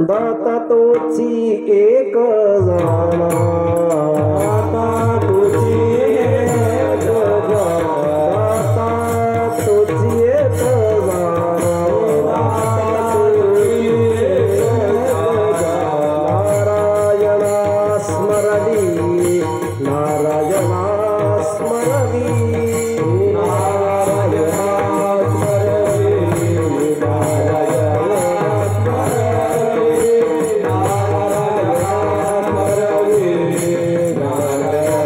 दाता तोची एक जाणा, दाता तोची एक जाणा, दाता तोची एक जाणा, दाता तोची एक जाणा. नारायणा स्मरवी, नारायणा स्मरवी, नारायणा स्मरवी, नारायणा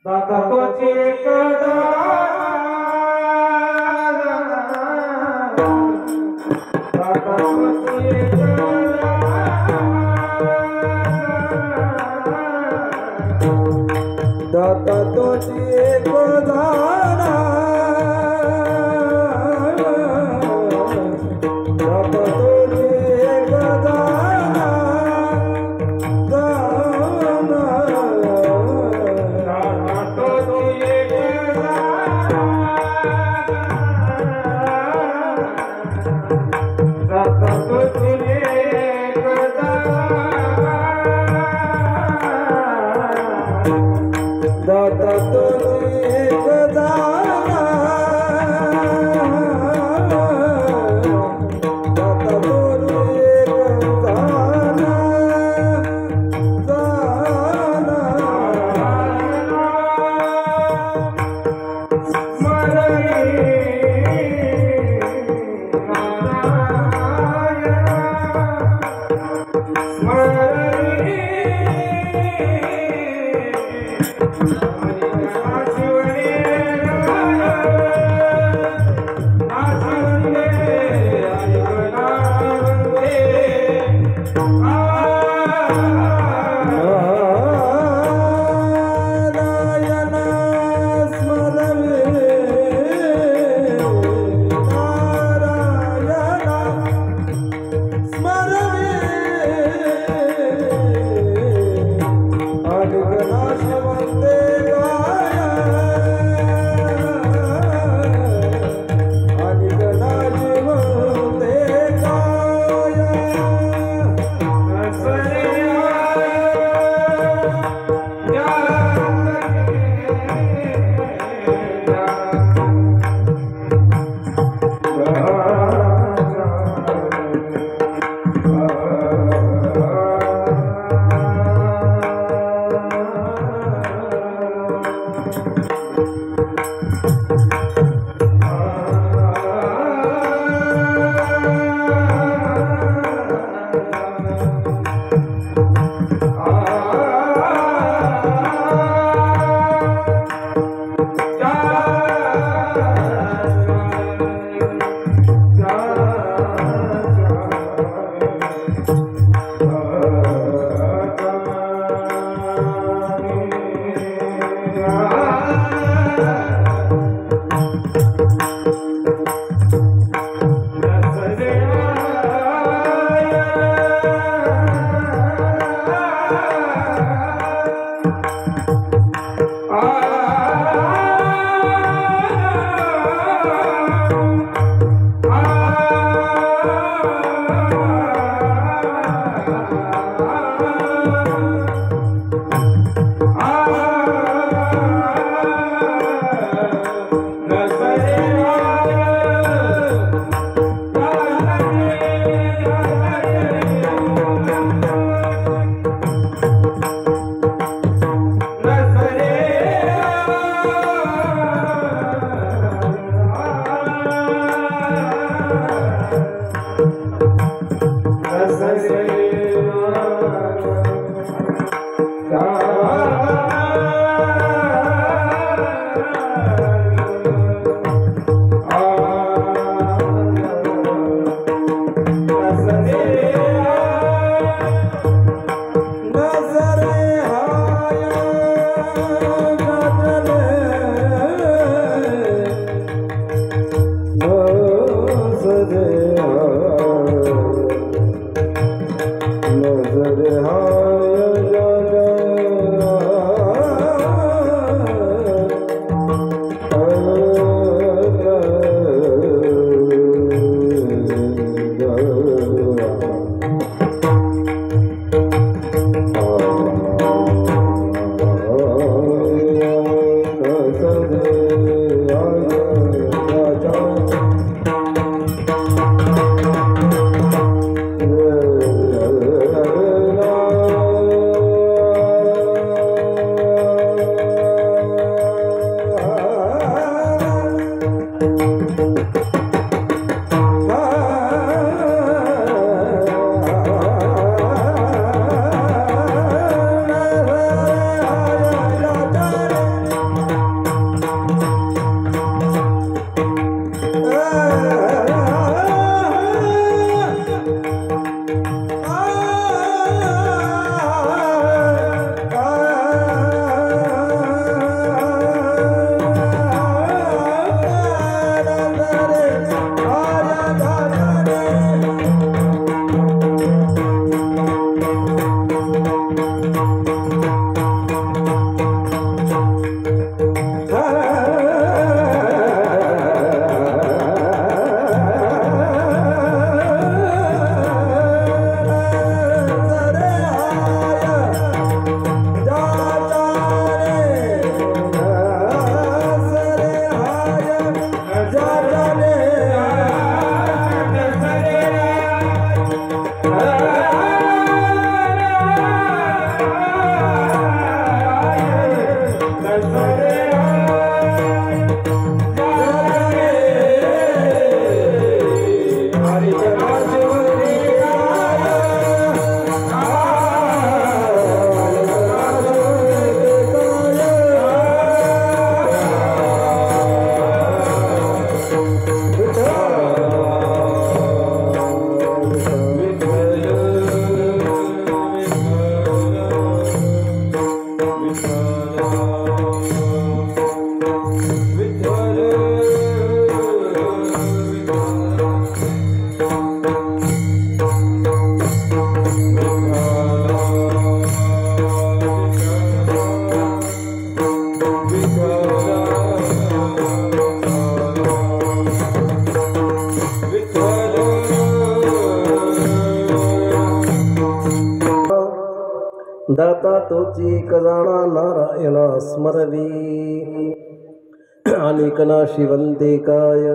दाता तोची एक जाणा, दाता तोची एक जाणा, जाणा, दाता तोची एक जाणा, दाता तोची एक जाणा, दाता तो दाता तोची एक जाणा नारायणा स्मरवी अनेक नाशिवंते काय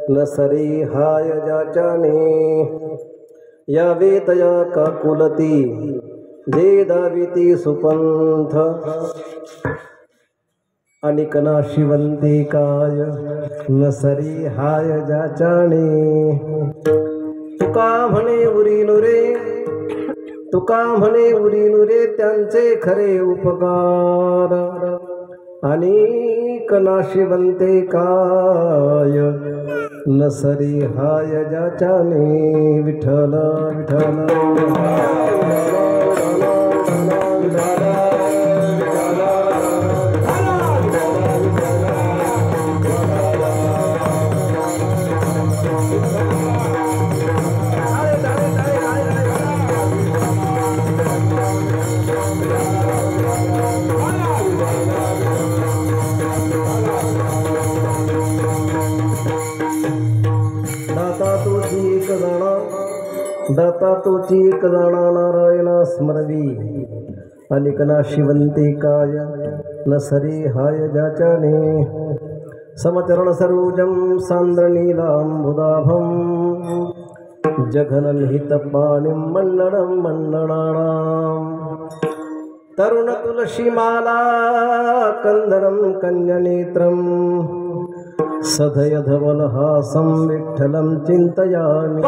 न सरे हाय जाचाने या वेतया काकुलती जे दाविती सुपंथ अनेक नाशिवंते काय न सरे हाय जाचाने तुका म्हणे उरी नुरे त्यांचे खरे उपकार अनेक नाशिवंते काय न सरी हाय जाचाने विठ्ठल विठ्ठल दाता तोची एक जाणा नारायणा स्मरवी अनेक नाशिवंते काय न सरे हाय जाचाने समचरण सरोजम सांद्रनीलांबुदाभं जघननिहितपाणिं मण्डनं मण्डनानां तरुण तुलसीमाला कंदरं कन्यनेत्रं सधय धवलहासं विठ्ठलं चिन्तयामि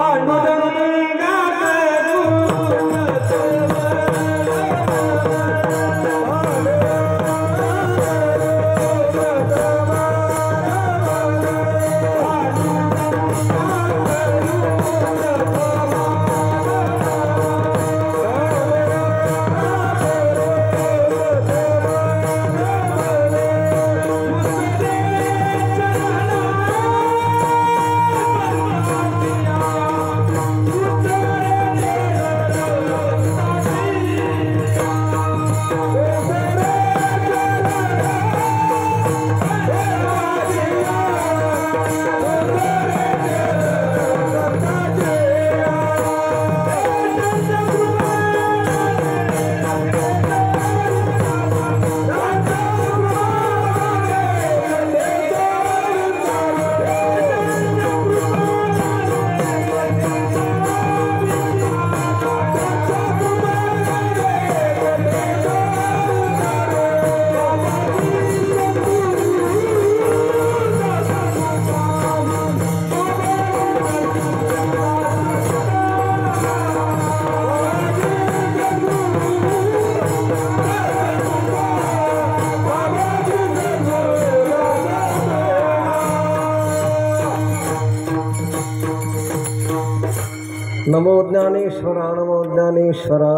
नमो ज्ञानेश्वरा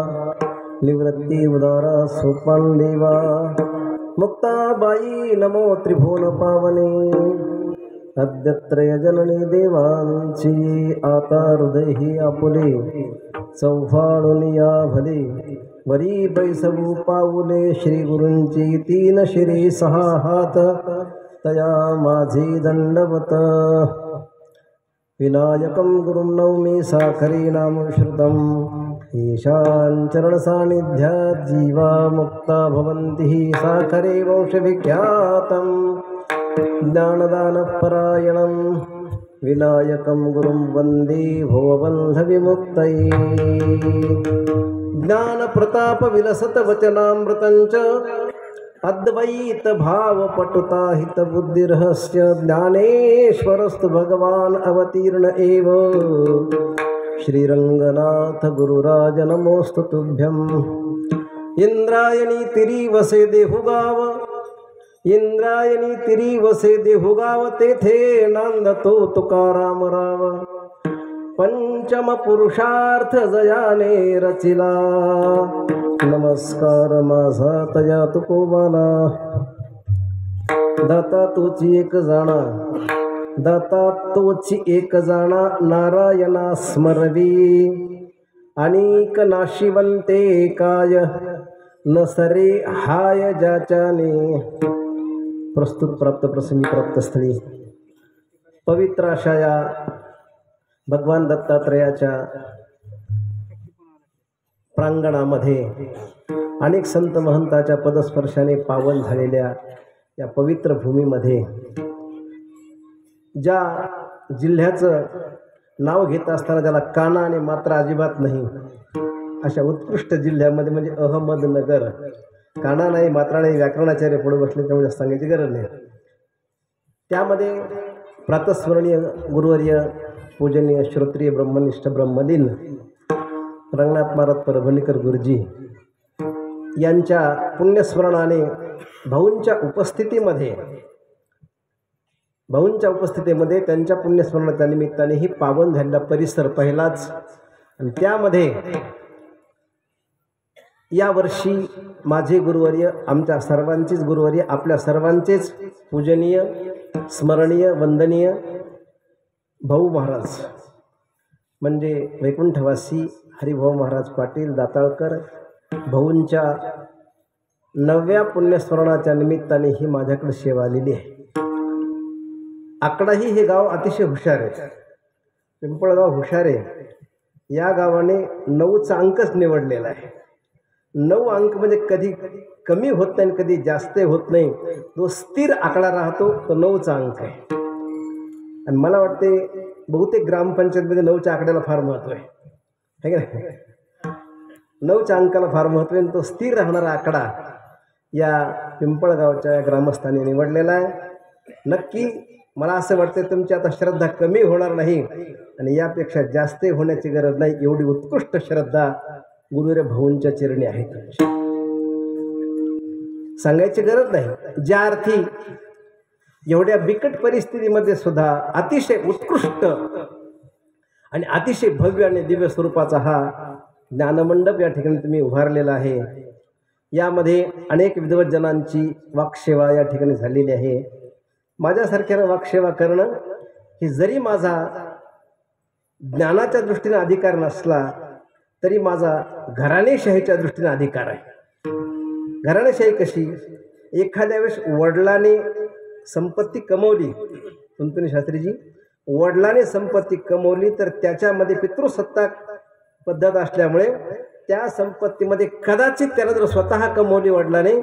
निवृत्ति उदारा सोपान देवा मुक्ताबाई नमो त्रिभुवन पावने अद्यत्रय जननी देवांची आता हृदय आपुले चौफाळुनिया भले वरी बैसवू पाऊले श्री गुरूंची तीन शिरी सहा हात तया माझी दंडवत विनायकं गुरुं नौमि साखरी नाम श्रुतं ईशान चरण सानिध्यात् जीवा मुक्ता भवन्ति साखरे वंशविख्यातं ज्ञानदानपरायणं विनायकं गुरुं वन्दे भवबन्धविमुक्तये ज्ञानप्रतापविलसतवचनामृतं च अद्वैत भाव पटुता हित बुद्धिरहस्य ज्ञानेश्वरस्तु भगवान अवतीर्ण एव श्रीरंगनाथ गुरुराज नमोस्तु तुभ्यं इंद्रायणी तिरी वसे देहुगाव तेथे नांदतो तुकाराम राव पंचम पुरुषार्थ जयाने रचिला नमस्कार माझा तया तुकोबाला दाता तोची एक जाणा नारायणा स्मरवी अनेक नाशिवंते काय न सरे हाय जाचाने प्रस्तुत प्राप्त प्रसंगी प्राप्त स्थळी पवित्र अशा या भगवान दत्तात्रयाच्या प्रांगणामध्ये अनेक संत महंताच्या पदस्पर्शाने पावन झालेल्या या पवित्र भूमीमध्ये ज्या जिल्ह्याचं नाव घेत असताना त्याला काना आणि मात्रा अजिबात नाही अशा उत्कृष्ट जिल्ह्यामध्ये म्हणजे अहमदनगर, काना नाही मात्रा नाही, व्याकरणाचार्य पुढे बसले त्यामुळे सांगायची गरज नाही. त्यामध्ये प्रातस्मरणीय गुरुवर्य पूजनीय श्रोत्रिय ब्रह्मनिष्ठ ब्रह्मलीन रंगनाथ महाराज परभणीकर गुरुजी यांच्या पुण्यस्मरणाने भाऊंच्या उपस्थितीमध्ये त्यांच्या पुण्यस्मरणाच्या निमित्ताने ही पावन झालेला परिसर पहिलाच. आणि त्यामध्ये यावर्षी माझे गुरुवर्य, आमच्या सर्वांचेच गुरुवर्य, आपल्या सर्वांचेच पूजनीय स्मरणीय वंदनीय भाऊ महाराज म्हणजे वैकुंठवासी हरिभाऊ महाराज पाटील दाताळकर भाऊंच्या 9व्या पुण्यस्मरणाच्या निमित्ताने ही माझ्याकडे सेवा आलेली आहे. आकडाही हे गाव अतिशय हुशार आहे. पिंपळगाव हुशार आहे. या गावाने 9चा अंकच निवडलेला आहे. 9 अंक म्हणजे कधी कमी होत नाही आणि कधी जास्त होत नाही. जो स्थिर आकडा राहतो तो 9चा अंक आहे. आणि मला वाटते बहुतेक ग्रामपंचायतमध्ये 9च्या आकड्याला फार महत्त्व आहे, है की नाही? 9च्या अंकाला फार महत्त्व आहे. तो स्थिर राहणारा आकडा या पिंपळगावच्या ग्रामस्थांनी निवडलेला आहे. नक्की मला असं वाटतं तुमची आता श्रद्धा कमी होणार नाही आणि यापेक्षा जास्त होण्याची गरज नाही. एवढी उत्कृष्ट श्रद्धा गुरुवर्य भाऊंच्या चरणी आहे. सांगायची गरज नाही. ज्या अर्थी एवढ्या बिकट परिस्थितीमध्ये सुद्धा अतिशय उत्कृष्ट आणि अतिशय भव्य आणि दिव्य स्वरूपाचा हा ज्ञानमंडप या ठिकाणी तुम्ही उभारलेला आहे. यामध्ये अनेक विद्वज्जनांची वाक्सेवा या ठिकाणी झालेली आहे. माझ्यासारख्यानं वाक्सेवा करणं ही जरी माझा ज्ञानाच्या दृष्टीने अधिकार नसला तरी माझा घराणेशाहीच्या दृष्टीने अधिकार आहे. घराणेशाही कशी? एखाद्या वेळेस वडिलांनी संपत्ती कमवली, तुमतुनी शास्त्रीजी, वडिलांनी संपत्ती कमवली तर त्याच्यामध्ये पितृसत्ताक पद्धत असल्यामुळे त्या संपत्तीमध्ये कदाचित त्याला जर स्वतः कमवली वडिलांनी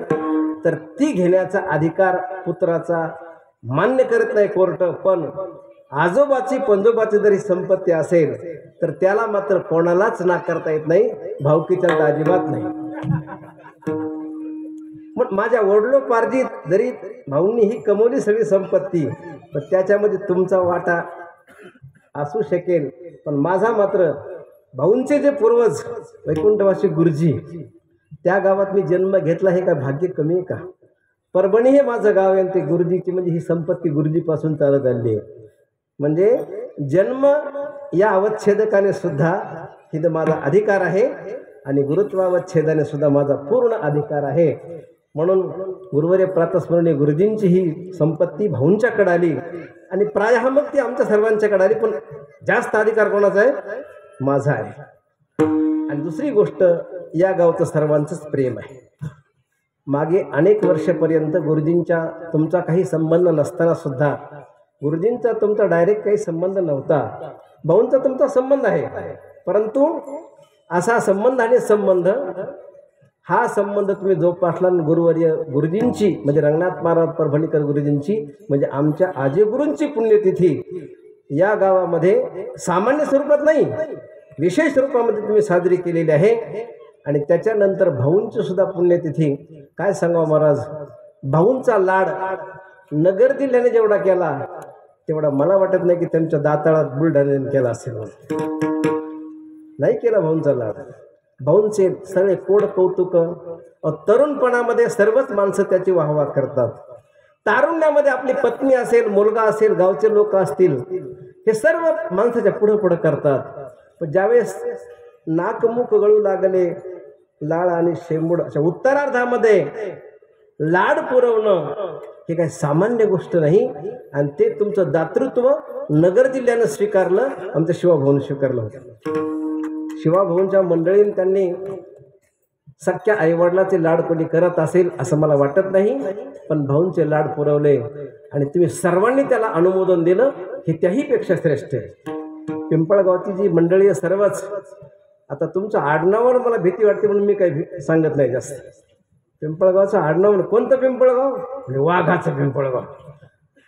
तर ती घेण्याचा अधिकार पुत्राचा मान्य करत नाही कोर्ट. पण आजोबाची पंजोबाची जरी संपत्ती असेल तर त्याला मात्र कोणालाच नाकारता येत नाही. भावकीच्या तर अजिबात नाही. मग माझ्या वडिलोपार्जित जरी भाऊंनी ही कमवली सगळी संपत्ती तर त्याच्यामध्ये तुमचा वाटा असू शकेल. पण माझा मात्र भाऊंचे जे पूर्वज वैकुंठवासी गुरुजी त्या गावात मी जन्म घेतला हे काय भाग्य कमी आहे का? परभणी हे माझं गाव आहे. ते गुरुजीची म्हणजे ही संपत्ती गुरुजीपासून चालत आली आहे. म्हणजे जन्म या अवच्छेदकाने सुद्धा ही माझा अधिकार आहे आणि गुरुत्वावच्छेदाने सुद्धा माझा पूर्ण अधिकार आहे. म्हणून गुरुवर्य प्रातस्मरणीय गुरुजींची ही संपत्ती भाऊंच्याकडे आली आणि प्रायः मग ती आमच्या सर्वांच्याकडे आली. पण जास्त अधिकार कोणाचा आहे? माझा आहे. आणि दुसरी गोष्ट, या गावचं सर्वांचंच प्रेम आहे. मागे अनेक वर्षापर्यंत गुरुजींच्या तुमचा काही संबंध नसताना सुद्धा, गुरुजींचा तुमचा डायरेक्ट काही संबंध नव्हता, भाऊंचा तुमचा संबंध आहे, परंतु असा संबंध आणि संबंध हा संबंध तुम्ही जोपासला. गुरुवर्य गुरुजींची म्हणजे रंगनाथ महाराज परभणीकर गुरुजींची म्हणजे आमच्या आजी गुरूंची पुण्यतिथी या गावामध्ये सामान्य स्वरूपात नाही, विशेष स्वरूपामध्ये तुम्ही साजरी केलेली आहे. आणि त्याच्यानंतर भाऊंची सुद्धा पुण्यतिथी. काय सांगावं महाराज, भाऊंचा लाड नगर जिल्ह्याने जेवढा केला तेवढा मला वाटत नाही की त्यांच्या दाताळात बुलढाण्याने केला असेल. नाही केला भाऊंचा लाड. भाऊंचे सगळे कोड कौतुक. तरुणपणामध्ये सर्वच माणसं त्याची वाहवा करतात. तारुण्यामध्ये आपली पत्नी असेल, मुलगा असेल, गावचे लोक असतील, हे सर्व माणसाच्या पुढं पुढं करतात. पण ज्यावेळेस नाकमुख गळू लागले, लाळ आणि शेंबूड अशा उत्तरार्धामध्ये लाड पुरवणं हे काही सामान्य गोष्ट नाही. आणि ते तुमचं दातृत्व नगर जिल्ह्यानं स्वीकारलं, आमच्या शिवाभाऊने स्वीकारलं होतं. शिवाभाऊंच्या मंडळीने त्यांनी सख्या आईवडिलाचे लाड कोणी करत असेल असं मला वाटत नाही, पण भाऊंचे लाड पुरवले आणि तुम्ही सर्वांनी त्याला अनुमोदन दिलं, हे त्याहीपेक्षा श्रेष्ठ आहे. पिंपळगावची जी मंडळी सर्वच आता तुमचं आडनावावर मला भीती वाटते म्हणून मी काही सांगत नाही जास्त. पिंपळगावचं आडनाव म्हणजे कोणतं पिंपळगाव? म्हणजे वाघाचं पिंपळगाव.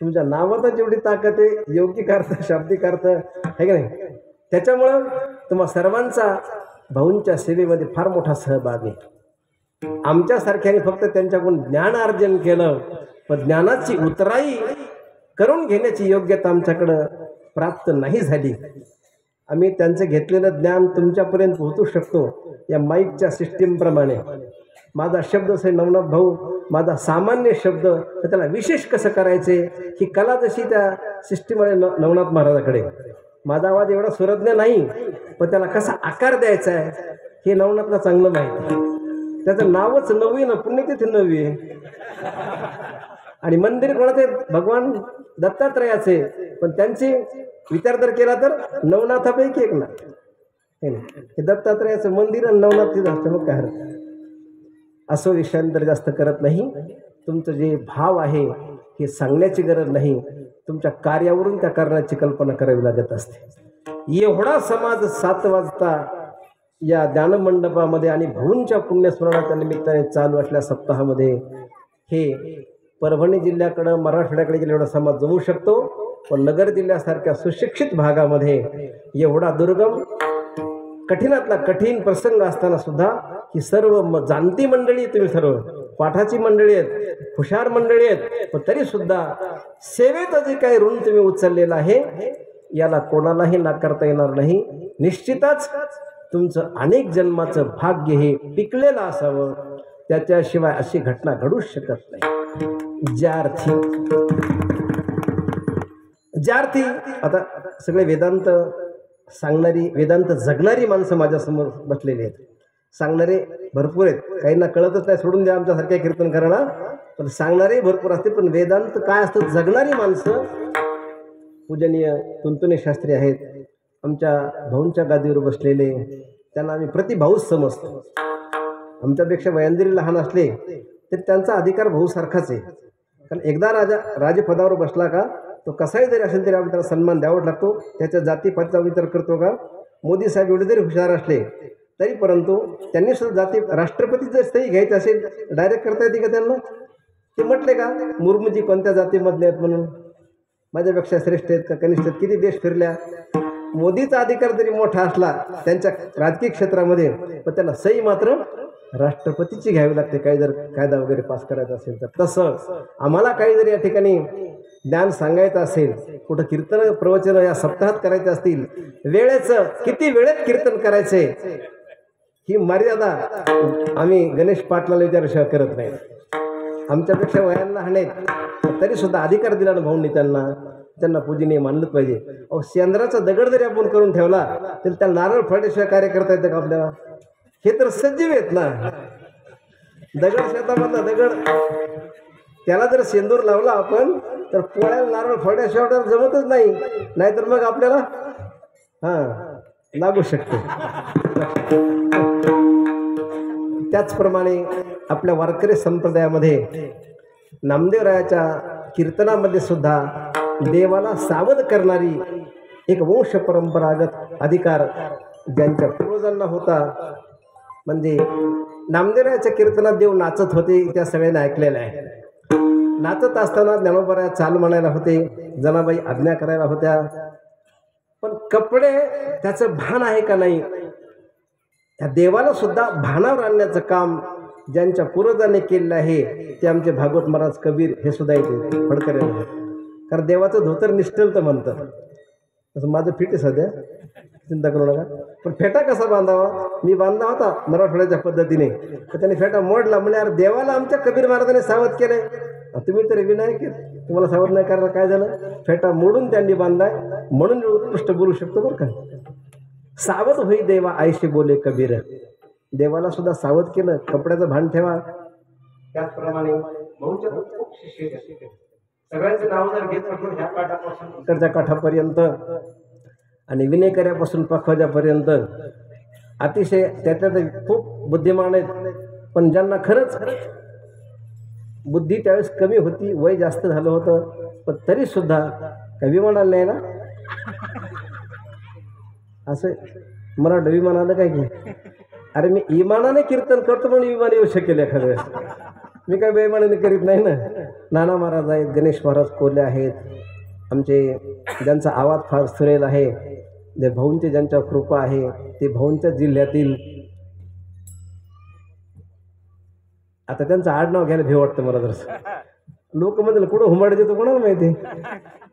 तुमच्या नावातच जेवढी ताकद आहे, योगिक अर्थ शाब्दिक अर्थ आहे का नाही. त्याच्यामुळं तुम्हा सर्वांचा भाऊंच्या सेवेमध्ये फार मोठा सहभाग आहे. आमच्यासारख्याने फक्त त्यांच्याकडून ज्ञान अर्जन केलं, पण ज्ञानाची उतराई करून घेण्याची योग्यता आमच्याकडं प्राप्त नाही झाली. आम्ही त्यांचं घेतलेलं ज्ञान तुमच्यापर्यंत पोहोचू शकतो या माईकच्या सिस्टीमप्रमाणे. माझा शब्द असेल नवनाथ भाऊ, माझा सामान्य शब्द तर त्याला विशेष कसं करायचे ही कला जशी त्या सिस्टीम आहे नवनाथ महाराजाकडे. माझा आवाज एवढा सुरज्ञ नाही, पण त्याला कसा आकार द्यायचा आहे हे नवनाथला चांगलं माहिती. त्याचं नावच नववी ना, पुण्यतिथी नववी आहे. आणि मंदिर कोणाचे? भगवान दत्तात्रयाचे. पण त्यांचे विचार जर केला तर नवनाथापैकी एक ना, हे दत्तात्रयाचं मंदिर आणि नवनाथ तिथं. मग काय असं विषयांतर जास्त करत नाही. तुमचं जे भाव आहे हे सांगण्याची गरज नाही, तुमच्या कार्यावरून त्या कारणाची कल्पना करावी लागत असते. एवढा समाज 7 वाजता या ज्ञानमंडपामध्ये आणि भाऊंच्या पुण्यस्मरणाच्या निमित्ताने चालू असलेल्या सप्ताहामध्ये हे परभणी जिल्ह्याकडं मराठवाड्याकडे गेले एवढा समाज जमू शकतो. पण नगर जिल्ह्यासारख्या सुशिक्षित भागामध्ये एवढा दुर्गम कठीणातला कठीण प्रसंग असताना सुद्धा ही सर्व जाणती मंडळी, तुम्ही सर्व पाठाची मंडळी आहेत, हुशार मंडळी आहेत, पण तरी सुद्धा सेवेत जे काही ऋण तुम्ही उचललेलं आहे याला कोणालाही नाकारता येणार नाही. निश्चितच तुमचं अनेक जन्माचं भाग्य हे पिकलेलं असावं, त्याच्याशिवाय अशी घटना घडूच शकत नाही. ज्यार्थी आता सगळे वेदांत सांगणारी, वेदांत जगणारी माणसं माझ्यासमोर बसलेली आहेत. सांगणारे भरपूर आहेत, काहींना कळतच नाही, सोडून द्या आमच्यासारख्या कीर्तन करायला. पण सांगणारे भरपूर असते, पण वेदांत काय असतं जगणारी माणसं पूजनीय तुंतुने शास्त्री आहेत, आमच्या भाऊंच्या गादीवर बसलेले. त्यांना आम्ही प्रतिभाऊच समजतो. आमच्यापेक्षा वयांजरी लहान असले तरी त्यांचा अधिकार भाऊसारखाच आहे. कारण एकदा राजपदावर बसला का तो कसाही जरी असेल तरी आम्ही त्याला सन्मान द्यावाच लागतो. त्याच्या जातीपातीचा विचार करतो का? मोदी साहेब एवढे जरी हुशार असले तरी परंतु त्यांनी सुद्धा जाती, राष्ट्रपती जर सही घ्यायचं असेल डायरेक्ट करता येते का त्यांना? ते म्हटले का मुर्मूजी कोणत्या जातीमधले आहेत म्हणून, माझ्यापेक्षा श्रेष्ठ आहेत का कनिष्ठ आहेत, किती देश फिरल्या. मोदीचा अधिकार जरी मोठा असला त्यांच्या राजकीय क्षेत्रामध्ये, पण त्यांना सही मात्र राष्ट्रपतीची घ्यावी लागते काही जर कायदा वगैरे पास करायचा असेल तर. तसं आम्हाला काही जरी या ठिकाणी ज्ञान सांगायचं असेल, कुठं कीर्तन प्रवचन या सप्ताहात करायचं असतील, वेळेचं किती वेळेत कीर्तन करायचे ही मर्यादा आम्ही गणेश पाटलाला विचारशिवाय करत नाही. आमच्यापेक्षा वयांना आहेत तरी सुद्धा अधिकार दिला ना भाऊंनी त्यांना, त्यांना पूजनीय मानलं पाहिजे. अहो शेंद्राचा दगड जरी आपण करून ठेवला तरी त्याला नारळ फोडल्याशिवाय कार्य करता येतं का आपल्याला? हे तर सजीव आहेत ना. दगड शेतामधला दगड, त्याला जर शेंदूर लावला आपण तर पोळ्याला नारळ फोडल्याशिवाय जमतच नाही, नाहीतर मग आपल्याला लागू शकते. त्याचप्रमाणे आपल्या वारकरी संप्रदायामध्ये नामदेवरायाच्या कीर्तनामध्ये सुद्धा देवाला सावध करणारी एक वंश परंपरागत अधिकार ज्यांच्या पूर्वजांना होता. म्हणजे नामदेवरायाच्या कीर्तनात देव नाचत होते, त्या सगळ्यांनी ऐकलेलं आहे. नाचत असताना ज्ञानोबराया चाल म्हणायला होते, जनाबाई आज्ञा करायला होत्या, पण कपडे त्याचं भान आहे का नाही, त्या देवाला सुद्धा भानावर आणण्याचं काम ज्यांच्या पूर्वजांनी केलेलं आहे ते आमचे भागवत महाराज कबीर हे सुद्धा येते फडकर. कारण देवाचं धोतर निष्ठल तर म्हणतात, तसं माझं फिट आहे सध्या, चिंता करू नका. पण फेटा कसा बांधावा, मी बांधला होता मराठवाड्याच्या पद्धतीने, तर त्यांनी फेटा मोडला. म्हणजे यार देवाला आमच्या कबीर महाराजांनी सावध केलंय, तुम्ही तर विनायक तुम्हाला सावध नाही करायला काय झालं? फेटा मोडून त्यांनी बांधलाय, म्हणून उत्कृष्ट बोलू शकतो बरं का. सावध होई देवा आयशी बोले कबीर. देवाला सुद्धा सावध केलं, कपड्याचं भान ठेवा. त्याचप्रमाणे सगळ्यांचे नाव जर घेतलं ह्या काठापासून इकडच्या काठापर्यंत आणि विनेकऱ्यापासून पखवाजापर्यंत अतिशय त्याच्यात खूप बुद्धिमान आहेत. पण ज्यांना खरंच बुद्धी त्यावेळेस कमी होती, वय जास्त झालं होतं, पण तरी सुद्धा काही म्हणाल नाही ना असं मला विमान आलं काय की? अरे मी इमानाने कीर्तन करतो पण विमान येऊ शकेल एखाद्या वेळेस. मी काय बेईमानाने करीत नाही ना. नाना महाराज आहेत, गणेश महाराज कोल्हे आहेत, आमचे ज्यांचा आवाज फार सुरेल आहे, जे भाऊंचे ज्यांच्यावर कृपा आहे, ते भाऊंच्या जिल्ह्यातील. आता त्यांचं आडनाव घ्यायला भेव वाटतं मला. जर लोक म्हणतील कुठं हुंबाड देतो कोणाला माहिती.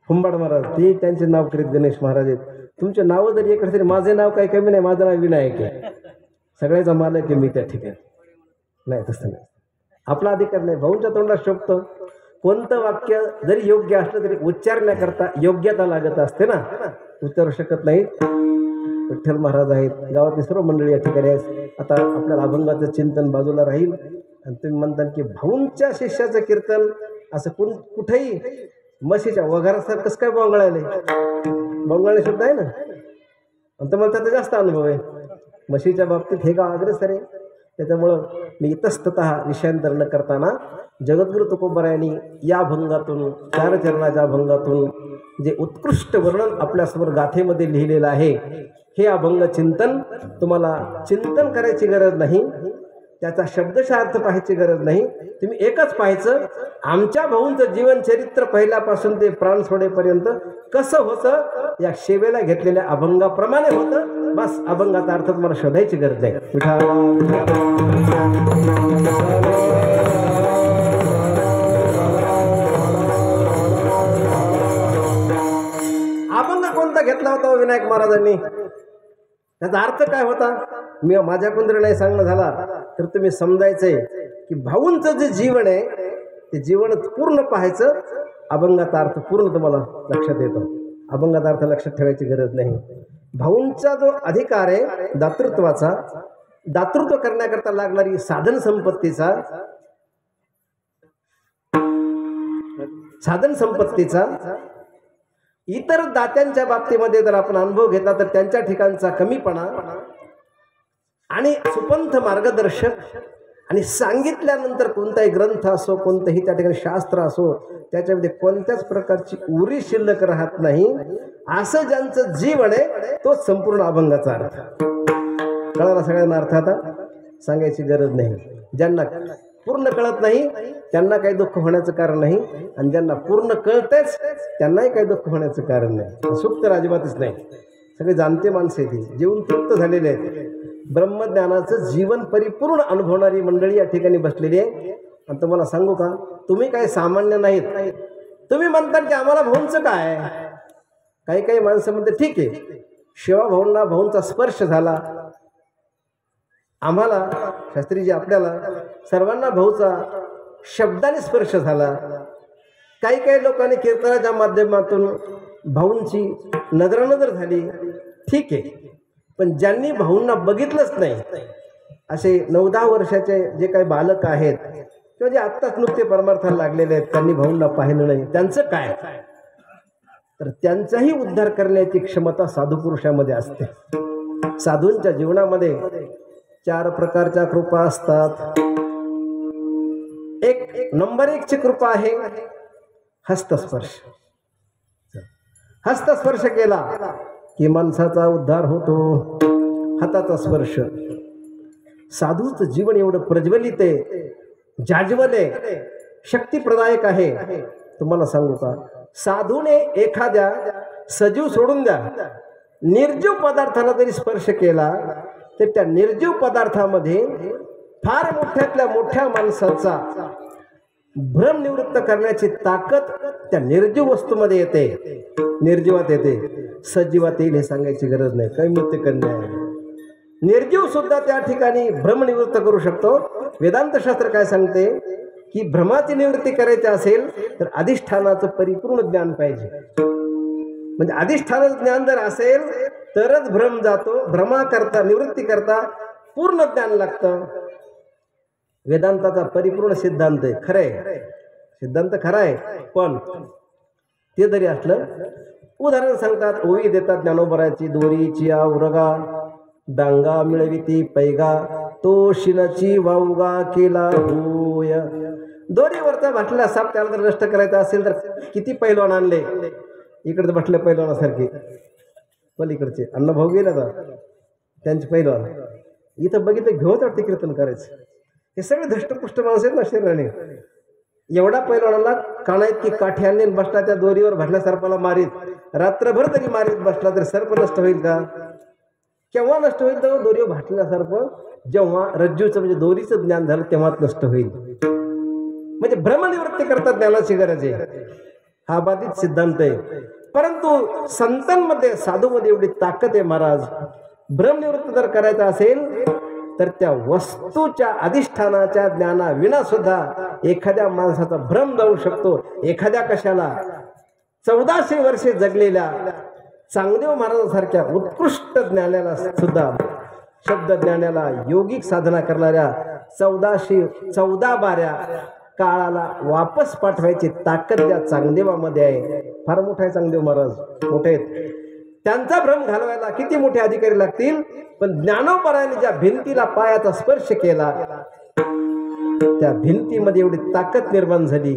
हुंबाड महाराज ते त्यांचे नाव करीत गणेश महाराज आहेत. तुमचे नावं जरी इकडे तरी माझे नाव काही कमी नाही. माझं नाव विनायक आहे. सगळ्याचा मालक आहे मी त्या ठिकाणी. नाही तसं नाही. आपला अधिकार नाही. भाऊंच्या तोंडात शोभतं कोणतं वाक्य जरी योग्य असलं तरी उच्चारण्याकरता योग्यता लागत असते ना. उच्चारू शकत नाही. विठ्ठल महाराज आहेत, गावातील सर्व मंडळी या ठिकाणी आहेत. आता आपल्याला अभंगाचं चिंतन बाजूला राहील आणि तुम्ही म्हणता की भाऊंच्या शिष्याचं कीर्तन असं कुठेही म्हशीच्या वगारासारखं कसं काय बोंगळायले. बोंगळणे शब्द आहे ना. आणि तुम्हाला त्याचा जास्त अनुभव आहे. म्हशीच्या बाबतीत हे गाव अग्रेसर आहे. त्याच्यामुळं मी इतस्ततः विषयांतर न करताना जगद्गुरु तुकोबरायांनी या अभंगातून, चार चरणाच्या अभंगातून जे उत्कृष्ट वर्णन आपल्यासमोर गाथेमध्ये लिहिलेलं आहे, हे अभंग चिंतन तुम्हाला चिंतन करायची गरज नाही. त्याचा शब्दशः अर्थ पाहायची गरज नाही. तुम्ही एकच पाहायचं, आमच्या भाऊंचं जीवनचरित्र पहिल्यापासून ते प्राण सोडेपर्यंत कसं होतं, या सेवेला घेतलेल्या अभंगाप्रमाणे होतं. बस अभंगाचा अर्थ तुम्हाला शोधायची गरज आहे. अभंग कोणता घेतला होता विनायक महाराजांनी, त्याचा अर्थ काय होता, मी माझ्याकडून जर नाही सांगणं झाला तर तुम्ही समजायचंय की भाऊंचं जे जीवन आहे ते जीवन पूर्ण पाहायचं. अभंगाचा अर्थ पूर्ण तुम्हाला लक्षात येतो. अभंगाचा अर्थ लक्षात ठेवायची गरज नाही. भाऊंचा जो अधिकार आहे दातृत्वाचा, दातृत्व करण्याकरता लागणारी साधन संपत्तीचा इतर दात्यांच्या बाबतीमध्ये जर आपण अनुभव घेतला तर त्यांच्या ठिकाणचा कमीपणा आणि सुपंथ मार्गदर्शक आणि सांगितल्यानंतर कोणताही ग्रंथ असो, कोणतंही त्या ठिकाणी शास्त्र असो, त्याच्यामध्ये कोणत्याच प्रकारची उरी शिल्लक राहत नाही, असं ज्यांचं जीवन आहे तोच संपूर्ण अभंगाचा अर्थ. कळाला सगळ्यांना अर्थ? आता सांगायची गरज नाही. ज्यांना पूर्ण कळत नाही त्यांना काही दुःख होण्याचं कारण नाही, आणि ज्यांना पूर्ण कळतेच त्यांनाही काही दुःख होण्याचं कारण नाही. सुख तर अजिबातच नाही. सगळे जाणते माणसे ती जेवून तृप्त झालेले आहेत. ब्रह्मज्ञानाचं जीवन परिपूर्ण अनुभवणारी मंडळी या ठिकाणी बसलेली आहे. आणि तुम्हाला सांगू का, तुम्ही काही सामान्य नाहीत. तुम्ही म्हणता की आम्हाला भाऊंचं काय, काही काही माणसं म्हणते ठीक आहे, शिवा भाऊंना भाऊंचा स्पर्श झाला, आम्हाला शास्त्रीजी आपल्याला सर्वांना भाऊचा शब्दाने स्पर्श झाला. काही काही लोकांनी कीर्तनाच्या माध्यमातून भाऊंची नजरानजर झाली, ठीक आहे. पण ज्यांनी भाऊंना बघितलंच नाही, असे 9-10 वर्षाचे जे काही बालक आहेत किंवा जे आत्ताच नुकते परमार्थाला लागलेले आहेत, त्यांनी भाऊंना पाहिलं नाही, त्यांचं काय, तर त्यांचाही उद्धार करण्याची क्षमता साधुपुरुषामध्ये असते. साधूंच्या जीवनामध्ये 4 प्रकारच्या कृपा असतात. एक नंबर 1 ची कृपा आहे हस्तस्पर्श. हस्तस्पर्श केला की माणसाचा उद्धार होतो. हाताचा स्पर्श. साधूचं जीवन एवढं प्रज्वलित आहे, जाज्वल आहे, शक्तिप्रदायक आहे. तुम्हाला सांगू का, साधूने एखाद्या सजीव सोडून द्या, निर्जीव पदार्थाला जरी स्पर्श केला तर त्या निर्जीव पदार्थामध्ये फार मोठ्यातल्या मोठ्या माणसाचा भ्रम निवृत्त करण्याची ताकद त्या निर्जीव वस्तूमध्ये येते, निर्जीवात येते. सजीवात येईल हे सांगायची गरज नाही. काही मृत्यूकन्या आहे, निर्जीव सुद्धा त्या ठिकाणी भ्रम निवृत्त करू शकतो. वेदांत शास्त्र काय सांगते की भ्रमाची निवृत्ती करायची असेल तर अधिष्ठानाचं परिपूर्ण ज्ञान पाहिजे. म्हणजे अधिष्ठानाचं ज्ञान जर असेल तरच भ्रम जातो. भ्रमा करता, निवृत्ती करता पूर्ण ज्ञान लागतं. वेदांताचा परिपूर्ण सिद्धांत आहे. खरंय, सिद्धांत खरा आहे, पण ते जरी असलं, उदाहरण सांगतात, ओवी देतात ज्ञानोबराची, दोरीची उरगा डांगा मिळविती पैगा, तो शिनाची वावगा केला होय. दोरीवरचा भाटलेला साप त्याला जर नष्ट करायचा असेल तर किती पैलवान आणले, इकडे बसले पैलवानासारखे, पलीकडचे अण्णाभाऊ गेले तर त्यांचे पैलवान इथं बघितलं घेऊच वाटते कीर्तन करायचं. हे सगळे धष्टपुष्ट माणसं आहेत ना शरीराने. एवढा पैलवानाला काना इतकी काठी आणली बसला त्या दोरीवर भरल्या सर्पाला मारीत रात्रभर तरी मारीत बसला तरी सर्प नष्ट होईल का? केव्हा नष्ट होईल? तेव्हा दोरीवर भाटलेला सर्प जेव्हा रज्जूचं म्हणजे दोरीचं ज्ञान झालं तेव्हाच नष्ट होईल. म्हणजे भ्रमनिवृत्ती करता ज्ञानाची गरज आहे, हा बाधित सिद्धांत आहे. परंतु संतांमध्ये साधूमध्ये एवढी ताकद आहे महाराज, भ्रमनिवृत्त जर करायचं असेल तर त्या वस्तूच्या अधिष्ठानाच्या ज्ञानाविना सुद्धा एखाद्या माणसाचा भ्रम जाऊ शकतो. एखाद्या कशाला 1400 वर्षे जगलेल्या चांगदेव महाराजांसारख्या उत्कृष्ट ज्ञानाला सुद्धा, शब्द ज्ञानाला योगिक साधना करणाऱ्या 1414 बाऱ्या काळाला वापस पाठवायची ताकद त्या चांगदेवामध्ये आहे. फार मोठा आहे चांगदेव महाराज, मोठे आहेत. त्यांचा भ्रम घालवायला किती मोठे अधिकारी लागतील, पण ज्ञानोबराने ज्या भिंतीला पायाचा स्पर्श केला त्या भिंतीमध्ये एवढी ताकद निर्माण झाली.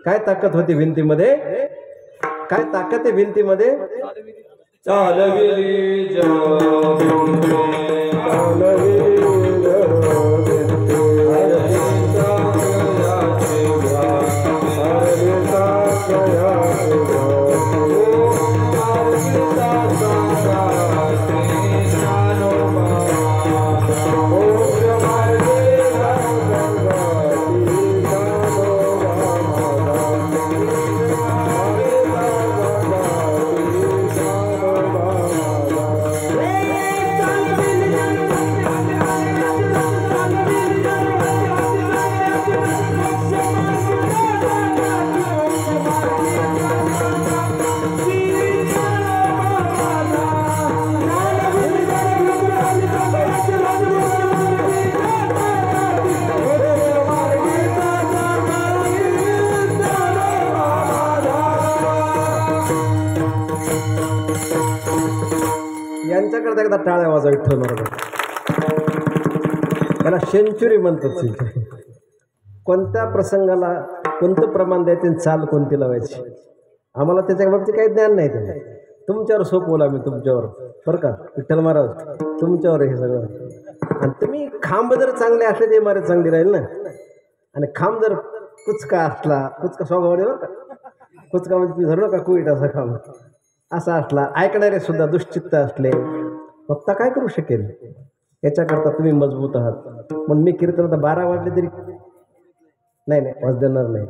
काय ताकद होती भिंतीमध्ये? काय ताकद आहे भिंतीमध्ये? चालविली यांच्याकडे एकदा टाळ्या वाजवा विठ्ठल महाराज. त्याला सेंचुरी म्हणतात. सेंचुरी कोणत्या प्रसंगाला कोणतं प्रमाण द्यायचं आणि चाल कोणती लावायची, आम्हाला त्याच्या बाबतीत काही ज्ञान नाही. ते तुमच्यावर सोपवलं आम्ही, तुमच्यावर बरं का विठ्ठल महाराज, तुमच्यावर हे सगळं. आणि तुम्ही खांब जर चांगले असले ते इमारत चांगली राहील ना. आणि खांब जर कुचका असला, कुचका स्वभावाने बरं का, कुचका म्हणजे तुम्ही धरू नका कुईट असा खांब असा असला, ऐकणारे सुद्धा दुश्चित्त असले, वक्ता काय करू शकेल? याच्याकरता तुम्ही मजबूत आहात. पण मी कीर्तन आता 12 वाजले तरी नाही वाज देणार नाही,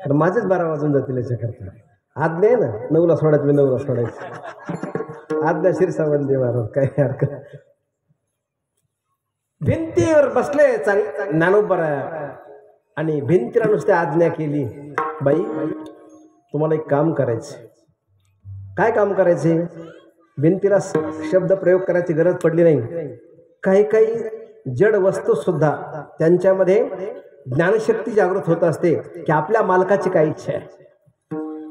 तर माझेच 12 वाजून जातील. याच्याकरता आज्ञा आहे ना, 9ला सोडायचं, मी 9ला सोडायचं. आज्ञा शिरसावंदी महाराज, काही हरकत. भिंतीवर बसले ज्ञानोबा आणि भिंतीला नुसते आज्ञा केली, बाई तुम्हाला एक काम करायचं. काय काम करायचे? भिंतीला शब्द प्रयोग करायची गरज पडली नाही. काही काही जड वस्तू सुद्धा त्यांच्यामध्ये ज्ञानशक्ती जागृत होत असते की आपल्या मालकाची काय इच्छा आहे.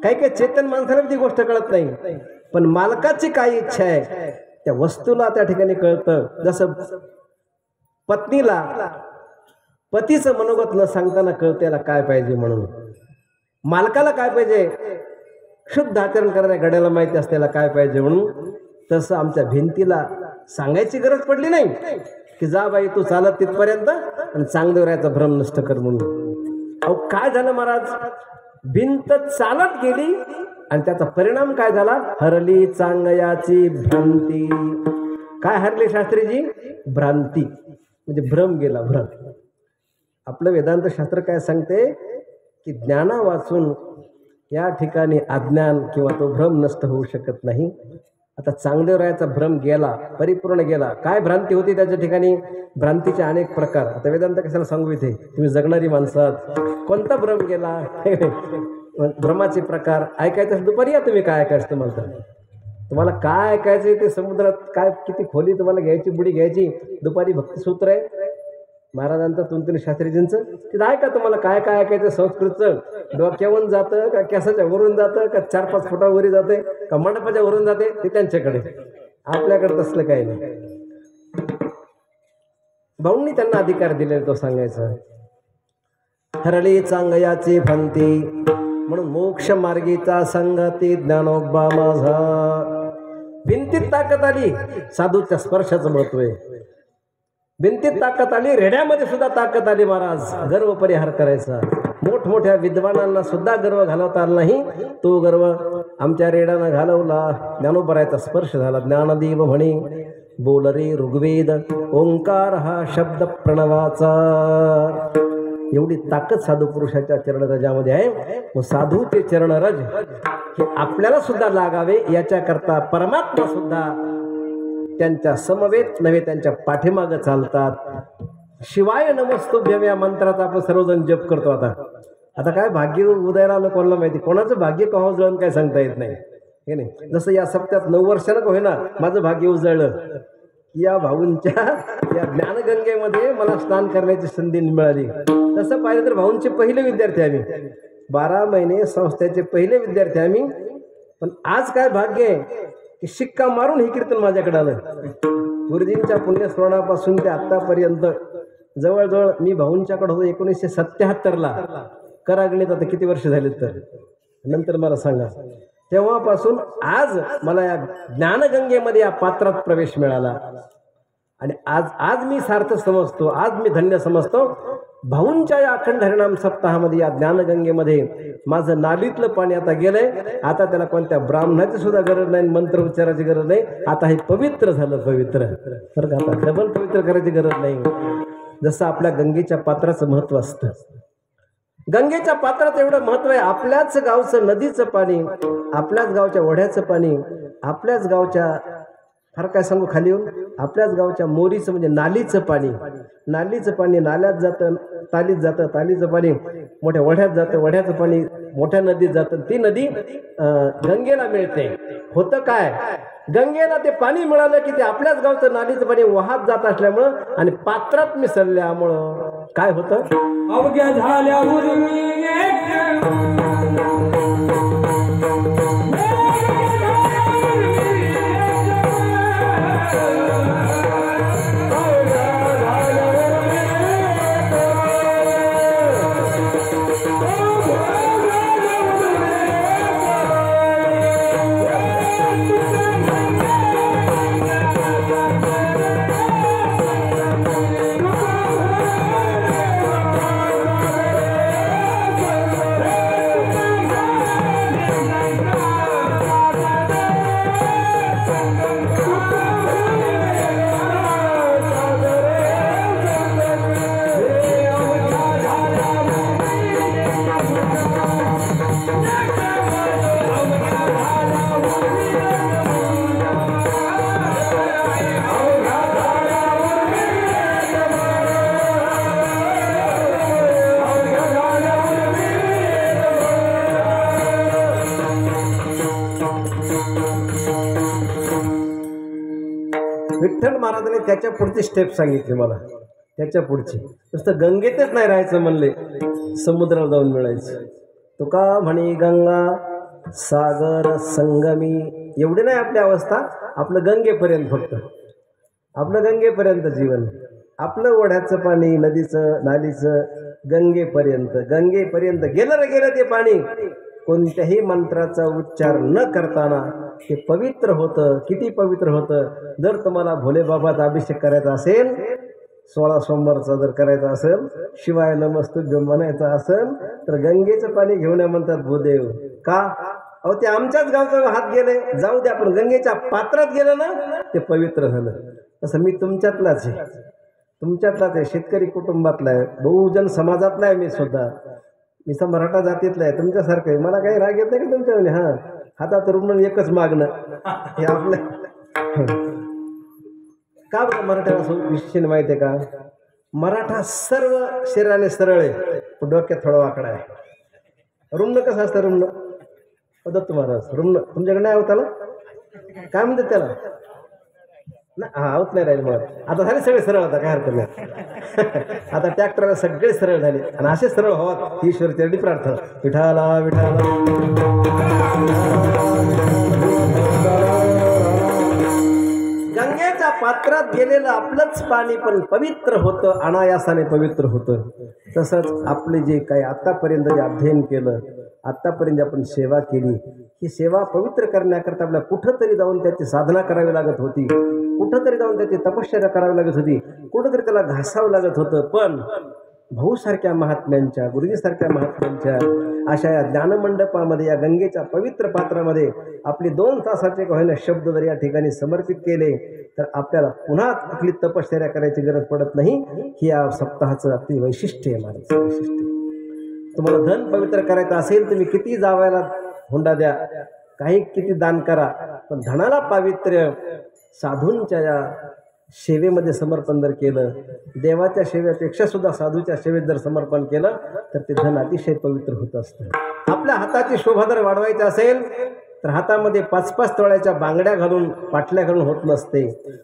काही काही चेतन माणसाला ती गोष्ट कळत नाही, पण मालकाची काय इच्छा आहे त्या वस्तूला त्या ठिकाणी कळतं. जसं पत्नीला पतीचं मनोगत न सांगताना कळतं त्याला काय पाहिजे म्हणून. मालकाला काय पाहिजे, शुद्ध आचरण करणाऱ्या गड्याला माहिती असते त्याला काय पाहिजे म्हणून. तसं आमच्या भिंतीला सांगायची गरज पडली नाही की जा बाई तू चालत तिथपर्यंत आणि चांगलं राहायचा भ्रम नष्ट कर म्हणून. अहो काय झालं महाराज, भिंत चालत गेली आणि त्याचा परिणाम काय झाला? हरली चांगयाची भ्रांती. काय हरली शास्त्रीजी? भ्रांती म्हणजे भ्रम गेला, भ्रम. आपलं वेदांत शास्त्र काय सांगते की ज्ञाना वाचून या ठिकाणी अज्ञान किंवा तो भ्रम नष्ट होऊ शकत नाही. आता चांगदेव रायाचा भ्रम गेला, परिपूर्ण गेला. काय भ्रांती होती त्याच्या ठिकाणी? भ्रांतीचे अनेक प्रकार. आता वेदांत कशाला सांगू इथे, तुम्ही जगणारी माणसात. कोणता भ्रम गेला? भ्रमाचे प्रकार ऐकायचं दुपारी या तुम्ही, काय ऐकायचं तुम्हाला काय ऐकायचं ते समुद्रात काय किती खोली तुम्हाला घ्यायची, बुडी घ्यायची. दुपारी भक्तिसूत्र आहे महाराजांचं, तुंतुनी शास्त्रीजींचं, तिथं ऐका तुम्हाला काय काय ऐकायचं. संस्कृतचं डोक्यावरून जातं का केसाच्या वरून जातं का 4-5 फुटावरी जाते का मंडपाच्या वरून जाते ते त्यांच्याकडे. आपल्याकडे तसलं काही नाही. भाऊंनी त्यांना अधिकार दिलेला तो सांगायचा. हरळी चांगयाची भ्रांती म्हणून मोक्ष मार्गीचा संगती ज्ञानोबा माझा. भिंतीत ताकद आली, साधूच्या स्पर्शाचं महत्व आहे. भिंतीत ताकद आली, रेड्यामध्ये सुद्धा ताकद आली. महाराज गर्व परिहार करायचा. मोठमोठ्या विद्वानांना सुद्धा गर्व घालवता आला नाही, तो गर्व आमच्या रेड्यानं घालवला. ज्ञानोबरायचा स्पर्श झाला. ज्ञानदेव म्हणे बोल रे ऋग्वेद, ओंकार हा शब्द प्रणवाचा. एवढी ताकद साधू पुरुषाच्या चरणरजामध्ये आहे. व साधूचे चरणरज हे आपल्याला सुद्धा लागावे याच्याकरता परमात्मा सुद्धा त्यांच्या समवेत नव्हे त्यांच्या पाठीमागं चालतात. शिवाय नमस्तुभ्यम या मंत्राचा आपण सर्वजण जप करतो. आता काय भाग्य उदयाला आलं कोणाला माहिती, कोणाचं भाग्य कवा उजळून काय सांगता येत नाही, हे नाही. जसं या सप्त्यात 9 वर्षानं का होईना माझं भाग्य उजळलं. या भाऊंच्या या ज्ञानगंगेमध्ये मला स्नान करण्याची संधी मिळाली. तसं पाहिलं तर भाऊंचे पहिले विद्यार्थी आम्ही, 12 महिने संस्थेचे पहिले विद्यार्थी आम्ही. पण आज काय भाग्य आहे की शिक्का मारून हे कीर्तन माझ्याकडे आलं. गुरुजींच्या पुण्यस्मरणापासून ते आत्तापर्यंत जवळजवळ मी भाऊंच्याकडे होतो 1977ला. करागणित आता किती वर्ष झालीत तर नंतर मला सांगा. तेव्हापासून आज मला या ज्ञानगंगेमध्ये या पात्रात प्रवेश मिळाला. आणि आज मी सार्थ समजतो, आज मी धन्य समजतो. भाऊंच्या या अखंड हरिनाम सप्ताहामध्ये या ज्ञानगंगेमध्ये माझं नालीतलं पाणी आता गेलंय. आता त्याला कोणत्या ब्राह्मणाची सुद्धा गरज नाही, मंत्र उच्चाराची गरज नाही. आता हे पवित्र झालं, पवित्र. बरं का, आता डबल पवित्र करायची गरज नाही. जसं आपल्या गंगेच्या पात्राचं महत्व असतं. गंगेच्या पात्रात एवढं महत्व आहे. आपल्याच गावचं नदीचं पाणी, आपल्याच गावच्या ओढ्याचं पाणी, आपल्याच गावच्या फार काय सांगू खाली येऊन आपल्याच गावच्या मोरीचं म्हणजे नालीचं पाणी. नालीचं पाणी नाल्यात जातं, तालीत जातं, तालीचं पाणी मोठ्या ओढ्यात जातं, ओढ्याचं पाणी मोठ्या नदीत जातं. ती नदी गंगेला मिळते. होतं काय, गंगेला ते पाणी मिळालं की ते आपल्याच गावचं नालीचं पाणी वाहत जात असल्यामुळं आणि पात्रात मिसळल्यामुळं काय होतं, अवघ्या झाल्या विठ्ठल महाराजांनी त्याच्या पुढची स्टेप सांगितली मला. त्याच्या पुढची नुसतं गंगेतच नाही राहायचं म्हणले, समुद्राला जाऊन मिळायचं. तुका म्हणी गंगा सागर संगमी. एवढी नाही आपली अवस्था, आपलं गंगेपर्यंत, फक्त आपलं गंगेपर्यंत जीवन. आपलं ओढ्याचं पाणी, नदीचं, नालीचं, गंगेपर्यंत. गंगेपर्यंत गेलं रे गेलं ते पाणी. कोणत्याही मंत्राचा उच्चार न करताना ते पवित्र होतं. किती पवित्र होतं. जर तुम्हाला भोलेबाबाचा अभिषेक करायचा असेल, 16 सोमवारचा जर करायचा असेल, शिवाय नमस्तुभ्यम म्हणायचा असेल, तर गंगेचं पाणी घेऊन या म्हणतात भूदेव. का, अहो ते आमच्याच गावचा हात गेले, जाऊ द्या, पण गंगेच्या पात्रात गेलं ना ते पवित्र झालं. तसं मी तुमच्यातलाच आहे, तुमच्यातलाच आहे, शेतकरी कुटुंबातला आहे, बहुजन समाजातला आहे. मी सुद्धा मी मराठा जातीतला आहे, तुमच्यासारखं आहे. मला काही राग येत नाही की तुमच्या हां हातात रुग्ण एकच मागणं हे आपलं. का बरं मराठ्याला विशेष माहिती आहे का, मराठा सर्व शरीराने सरळ आहे, पण डोक्यात थोडा वाकडा आहे. रुग्ण कसं असतं, रुग्ण दत्त महाराज रुग्ण तुमच्याकडे नाही होत, त्याला काय म्हणतात त्याला ना, हा होत नाही राहील. मग आता झाले सगळे सरळ, आता काय हरकत नाही. आता ट्रॅक्टरला सगळे सरळ झाले आणि असे सरळ व्हावं ही ईश्वर चरणी प्रार्थना. विठाला विठाला. गंगेच्या पात्रात गेलेलं आपलंच पाणी पण पवित्र होतं, अनायासाने पवित्र होतं. तसंच आपले जे काही आत्तापर्यंत जे अध्ययन केलं, आत्तापर्यंत आपण सेवा केली, ही सेवा पवित्र करण्याकरता आपल्याला कुठंतरी जाऊन त्याची साधना करावी लागत होती, कुठंतरी जाऊन त्याची तपश्चर्या करावी लागत होती, कुठंतरी त्याला घासावं लागत होतं. पण भाऊसारख्या महात्म्यांच्या, गुरुजीसारख्या महात्म्यांच्या अशा या ज्ञानमंडपामध्ये, या गंगेच्या पवित्र पात्रामध्ये आपले 2 तासाचे होईना शब्द जर या ठिकाणी समर्पित केले तर आपल्याला पुन्हा कुठली तपश्चर्या करायची गरज पडत नाही. ही या सप्ताहाचं अति वैशिष्ट्य आहे महाराज, वैशिष्ट्य. तुम्हाला धन पवित्र करायचं असेल तुम्ही किती जावायला हुंडा द्या, काही किती दान करा, पण धनाला पावित्र्य साधूंच्या या सेवेमध्ये समर्पण जर केलं, देवाच्या सेवेपेक्षा सुद्धा साधूच्या सेवेत जर समर्पण केलं तर ते धन अतिशय पवित्र होत असतं. आपल्या हाताची शोभा जर वाढवायची असेल तर हातामध्ये 5-5 तोळ्याच्या बांगड्या घालून, पाटल्या घालून होत नसते.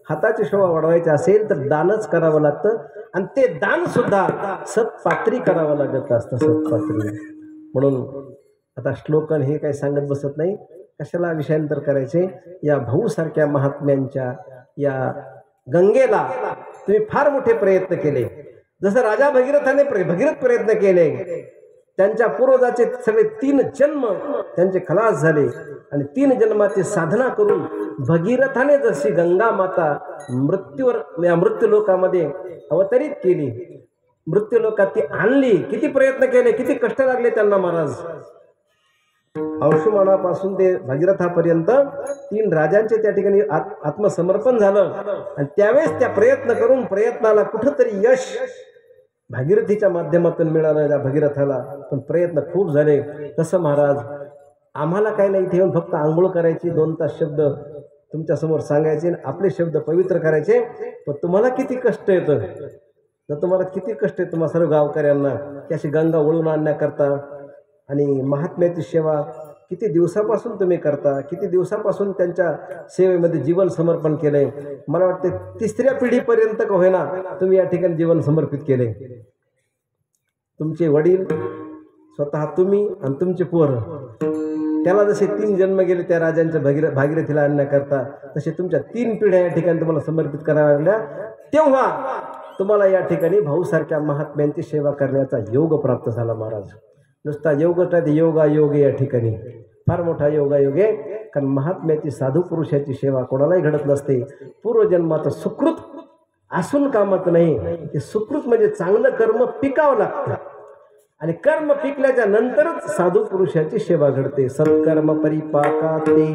हाताची शोभा वाढवायची असेल तर दानच करावं लागतं, आणि ते दान सुद्धा सत्पात्री करावं लागत असतं, सत्पात्री. म्हणून आता श्लोकन हे काही सांगत बसत नाही, कशाला विषयांतर करायचे. या भाऊसारख्या महात्म्यांच्या या गंगेला तुम्ही फार मोठे प्रयत्न केले. जसं राजा भगीरथाने भगीरथ प्रयत्न केले, त्यांच्या पूर्वजाचे सगळे 3 जन्म त्यांचे खलास झाले, आणि 3 जन्माची साधना करून भगीरथाने जशी गंगा माता मृत्यू लोकामध्ये अवतरित केली, मृत्यू लोकात ती आणली. किती प्रयत्न केले, किती कष्ट लागले त्यांना महाराज. अंशुमानापासून ते भगीरथापर्यंत 3 राजांचे त्या ठिकाणी आत्मसमर्पण झालं, आणि त्यावेळेस त्या प्रयत्न करून प्रयत्नाला कुठंतरी यश भागीरथीच्या माध्यमातून मिळालं त्या भगीरथाला. पण प्रयत्न खूप झाले. तसं महाराज आम्हाला काय नाही, इथे येऊन फक्त आंघोळ करायची, 2 तास शब्द तुमच्यासमोर सांगायचे, आपले शब्द पवित्र करायचे. पण तुम्हाला किती कष्ट येतं, तर तुम्हाला किती कष्ट आहे तुम्हा सर्व गावकऱ्यांना की अशी गंगा वळून आणण्याकरता. आणि महात्म्याची सेवा किती दिवसापासून तुम्ही करता, किती दिवसापासून त्यांच्या सेवेमध्ये जीवन समर्पण केलंय. मला वाटते 3ऱ्या पिढीपर्यंत का होईना तुम्ही या ठिकाणी जीवन समर्पित केले. तुमचे वडील, स्वतः तुम्ही आणि तुमचे पोरं, त्याला जसे 3 जन्म गेले त्या राजांच्या भागीरथीला आणण्याकरता, तसे तुमच्या 3 पिढ्या या ठिकाणी तुम्हाला समर्पित कराव्या लागल्या. तेव्हा तुम्हाला या ठिकाणी भाऊसारख्या महात्म्यांची सेवा करण्याचा योग प्राप्त झाला महाराज. नुसता योग योगायोग आहे या ठिकाणी, फार मोठा योगायोग आहे. कारण महात्म्याची, साधू पुरुषाची सेवा कोणालाही घडत नसते. पूर्वजन्माचं सुकृत असून कामत नाही. ते सुकृत म्हणजे चांगलं कर्म पिकावं लागतं, आणि कर्म पिकल्याच्या नंतरच साधू पुरुषाची सेवा घडते. सत्कर्म परिपाका ते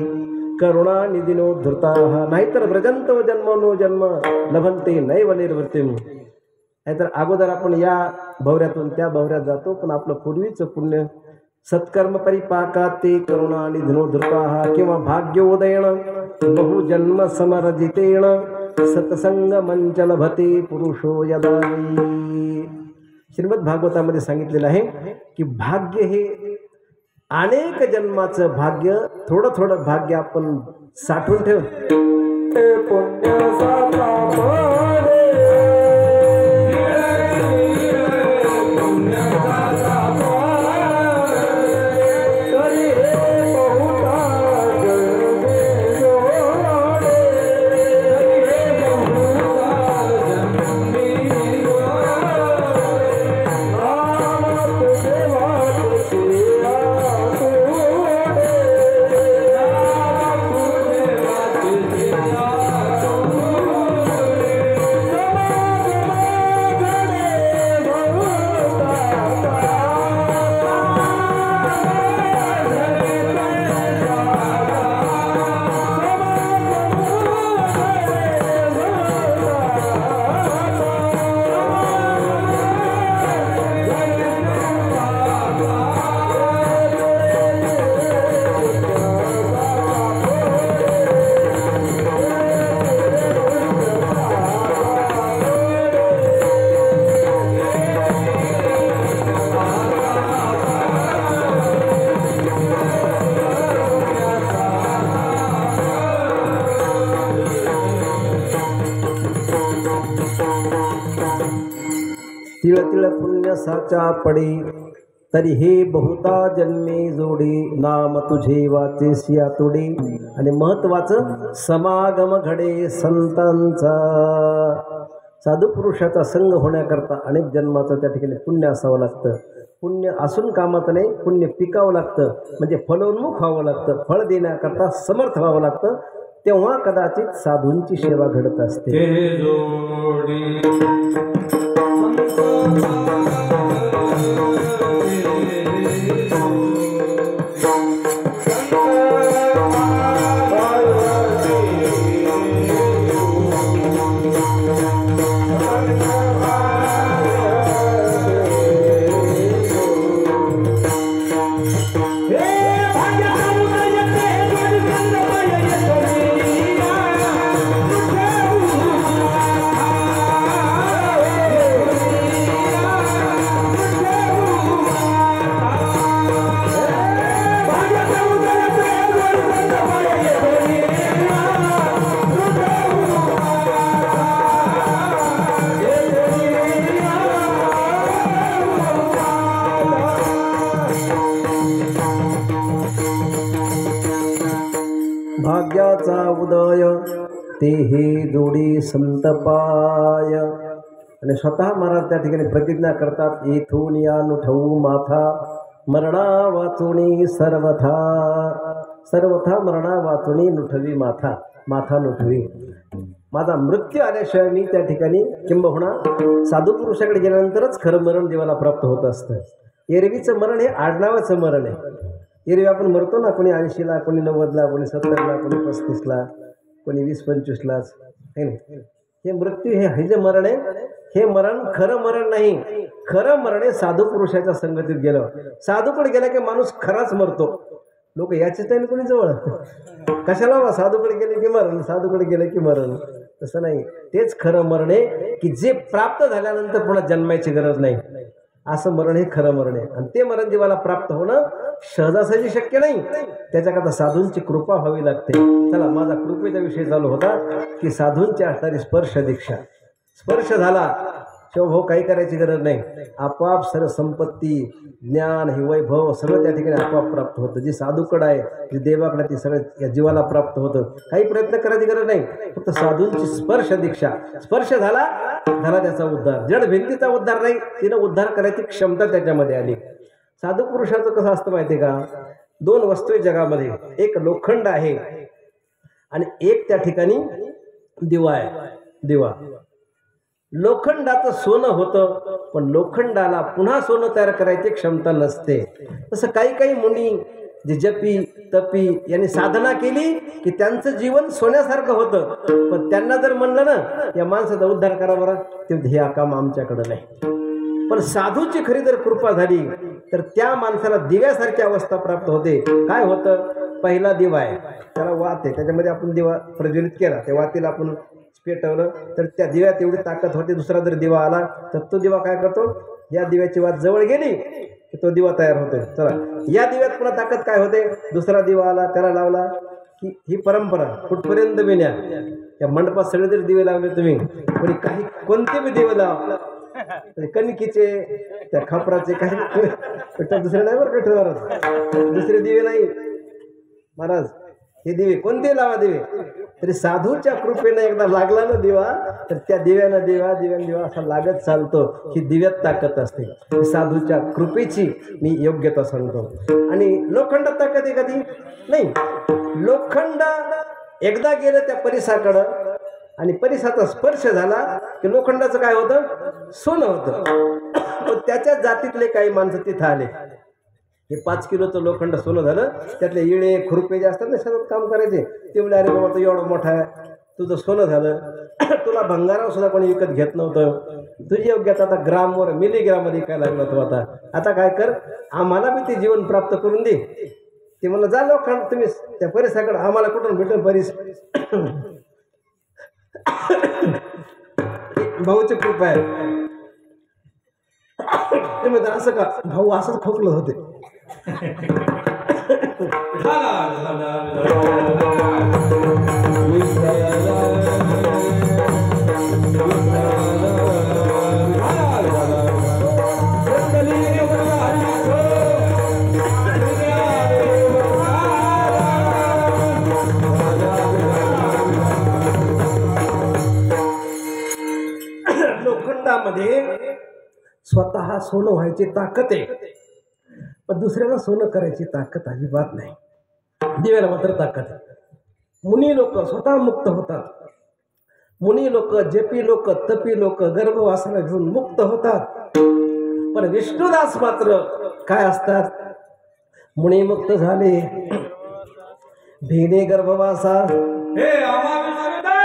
करुणा निधिनो धृता, नाहीतर व्रजंतो जन्मनो जन्म लभंते नैव निर्वृत्तिम. नाहीतर अगोदर आपण या भवऱ्यातून त्या भवऱ्यात जातो, पण आपलं पूर्वीचं पुण्य. सत्कर्म परिपाका ते करुणा निधिनो धृता, किंवा भाग्योदयन बहुजन्म समरजितेण सत्संग मंच लभते पुरुषो यदावी. श्रीमद भागवतामध्ये सांगितलेलं आहे की भाग्य हे अनेक जन्माचं भाग्य, थोडं थोडं भाग्य आपण साठवून ठेवतो. तिळ तिळ पुण्य साचा पडे, तरी हे बहुता जन्मे जोडे, नाम तुझे वाचे सिया तोडे. आणि महत्वाचं समागम घडे संतांचा. साधू पुरुषाचा संग होण्याकरता अनेक जन्माचं त्या ठिकाणी पुण्य असावं लागतं. पुण्य असून कामात नाही, पुण्य पिकावं लागतं, म्हणजे फलोन्मुख व्हावं लागतं, फळ देण्याकरता समर्थ व्हावं लागतं. तेव्हा कदाचित साधूंची सेवा घडत असते. ते जोडी भाग्याचा उदय ते हे जोडी संतपाय. आणि स्वतः महाराज त्या ठिकाणी प्रतिज्ञा करतात, येथून या नुठवू माथा मरणा वाचुणी सर्वथा. सर्वथा मरणा वाचुणी नुठवी माथा. माथा नुठवी. माझा मृत्यू आल्याशिवाय मी त्या ठिकाणी किंबहुना साधू पुरुषाकडे गेल्यानंतरच खरं मरण देवाला प्राप्त होत असतं. एरवीचं मरण हे आडनावाचं मरण आहे. एरवी आपण मरतो ना, कोणी 80ला, कोणी 90ला, कोणी 70ला, कोणी 35ला, कोणी 20-25लाच, हे नाही. हे मृत्यू हे जे मरण आहे, हे मरण खरं मरण नाही. खरं मरण आहे साधू पुरुषाच्या संगतीत गेलं. साधूकडे गेला की माणूस खराच मरतो. लोक याचेच टाईम कोणी जवळ कशाला बा, साधूकडे गेले की मरण, साधूकडे गेले की मरण. तसं नाही. तेच खरं मरण आहे की जे प्राप्त झाल्यानंतर पुन्हा जन्मायची गरज नाही. असं मरण हे खरं मरण आहे. आणि ते मरण जीवाला प्राप्त होणं सहजासहजी शक्य नाही. त्याच्याकरता साधूंची कृपा व्हावी लागते. चला, माझा कृपेचा विषय चालू होता की साधूंची असणारी स्पर्श दीक्षा. स्पर्श झाला शिवभाऊ, काही करायची गरज नाही. आपोआप सर्व संपत्ती, ज्ञान, हे वैभव सगळं त्या ठिकाणी आपोआप प्राप्त होतं. जी साधूकडं आहे, जी देवाकडे, ती सगळं या जीवाला प्राप्त होतं. काही प्रयत्न करायची गरज नाही. फक्त साधूंची स्पर्श दीक्षा. स्पर्श झाला त्याचा उद्धार. जड भिंतीचा उद्धार नाही, तिनं उद्धार करायची क्षमता त्याच्यामध्ये आली. साधू पुरुषाचं कसं असतं माहिती आहे का? 2 वस्तू आहे जगामध्ये. एक लोखंड आहे आणि एक त्या ठिकाणी दिवा आहे. दिवा. लोखंडाचं सोनं होतं, पण लोखंडाला पुन्हा सोनं तयार करायची क्षमता नसते. तसं काही मुनी जे जपी तपी यांनी साधना केली की त्यांचं जीवन सोन्यासारखं होतं. पण त्यांना जर म्हणलं ना, या माणसाचा उद्धार करा बरं, ते हे काम आमच्याकडं नाही. पण साधूची खरी जर कृपा झाली तर त्या माणसाला दिव्यासारखी अवस्था प्राप्त होते. काय होतं? पहिला दिवा आहे, त्याला वात आहे, त्याच्यामध्ये आपण दिवा प्रज्वलित केला, त्या वातीला आपण पेटवलं तर त्या दिव्यात एवढी ताकद होते. दुसरा जर दिवा आला तर तो दिवा काय करतो? या दिव्याची वात जवळ गेली की तो दिवा तयार होतो. चला, या दिव्यात पुन्हा ताकद काय होते? दुसरा दिवा आला, त्याला लावला की ही परंपरा कुठपर्यंत बी न्या. या मंडपात सगळे जर दिवे लावले तुम्ही, कोणी कोणते बी दिवे लावा, कणकीचे, त्या खापराचे, काही दुसरे नाही बरं का ठेवणार, दुसरे दिवे नाही महाराज. हे दिवे कोणते लावा दिवे, तरी साधूच्या कृपेने एकदा लागला ना दिवा, तर त्या दिव्यानं दिवा असा लागत चालतो. ही दिव्यात ताकद असते. साधूच्या कृपेची मी योग्यता सांगतो. आणि लोखंडात ताकद आहे कधी नाही. लोखंड एकदा गेलं त्या परिसाकडं आणि परिसाचा स्पर्श झाला की लोखंडाचं काय होतं? सोनं होतं. त्याच्या जातीतले काही माणसं तिथं आले. हे 5 किलोचं लोखंड सोनं झालं. त्यातले इळे खुरपे जे असतात ना, सतत काम करायचे, तेवढे अरे बाबा तो एवढा मोठा आहे, तुझं सोनं झालं. तुला भंगारावर सुद्धा कोणी विकत घेत नव्हतं. तुझी योग्यता आता ग्रामवर मिलीग्राममध्ये काय लागला तो. आता काय कर, आम्हाला बी ते जीवन प्राप्त करून दे. ते म्हणलं, जा लोखंड तुम्ही त्या परिसाकडे, आम्हाला कुठून भेटेल परिस. भाऊची कृपा आहे. ते म्हणतात असं का भाऊ, असंच खोकलं होते. लोखंडामध्ये स्वतः सोनं व्हायची ताकद आहे, पण दुसऱ्याला सोनं करायची ताकद अजिबात नाही. दिव्याला मात्र ताकद आहे. मुनी लोक स्वतः मुक्त होतात. मुनी लोक, जपी लोक, तपी लोक गर्भवासाला घेऊन मुक्त होतात. पण विष्णुदास मात्र काय असतात? मुनी मुक्त झाले, भेने गर्भवासा. हे आम्हा विष्णुदास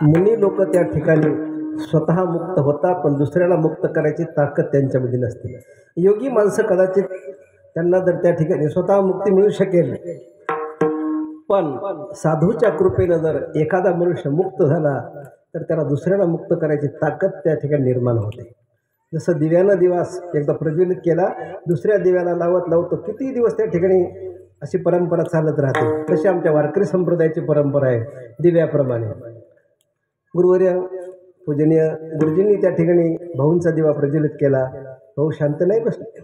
मुनी लोक त्या ठिकाणी स्वतः मुक्त होतात, पण दुसऱ्याला मुक्त करायची ताकद त्यांच्यामध्ये नसते. योगी माणसं कदाचित त्यांना जर त्या ठिकाणी स्वतः मुक्ती मिळू शकेल, पण साधूच्या कृपेनं जर एखादा मनुष्य मुक्त झाला तर त्याला दुसऱ्याला मुक्त करायची ताकद त्या ठिकाणी निर्माण होते. जसं दिव्यानं दिवास एकदा प्रज्वलित केला, दुसऱ्या दिव्याला लावत लावतो किती दिवस त्या ठिकाणी अशी परंपरा चालत राहते. तशी आमच्या वारकरी संप्रदायाची परंपरा आहे. दिव्याप्रमाणे गुरुवर्य पूजनीय गुरुजींनी त्या ठिकाणी भाऊंचा दिवा प्रज्वलित केला. भाऊ शांत नाही बसले.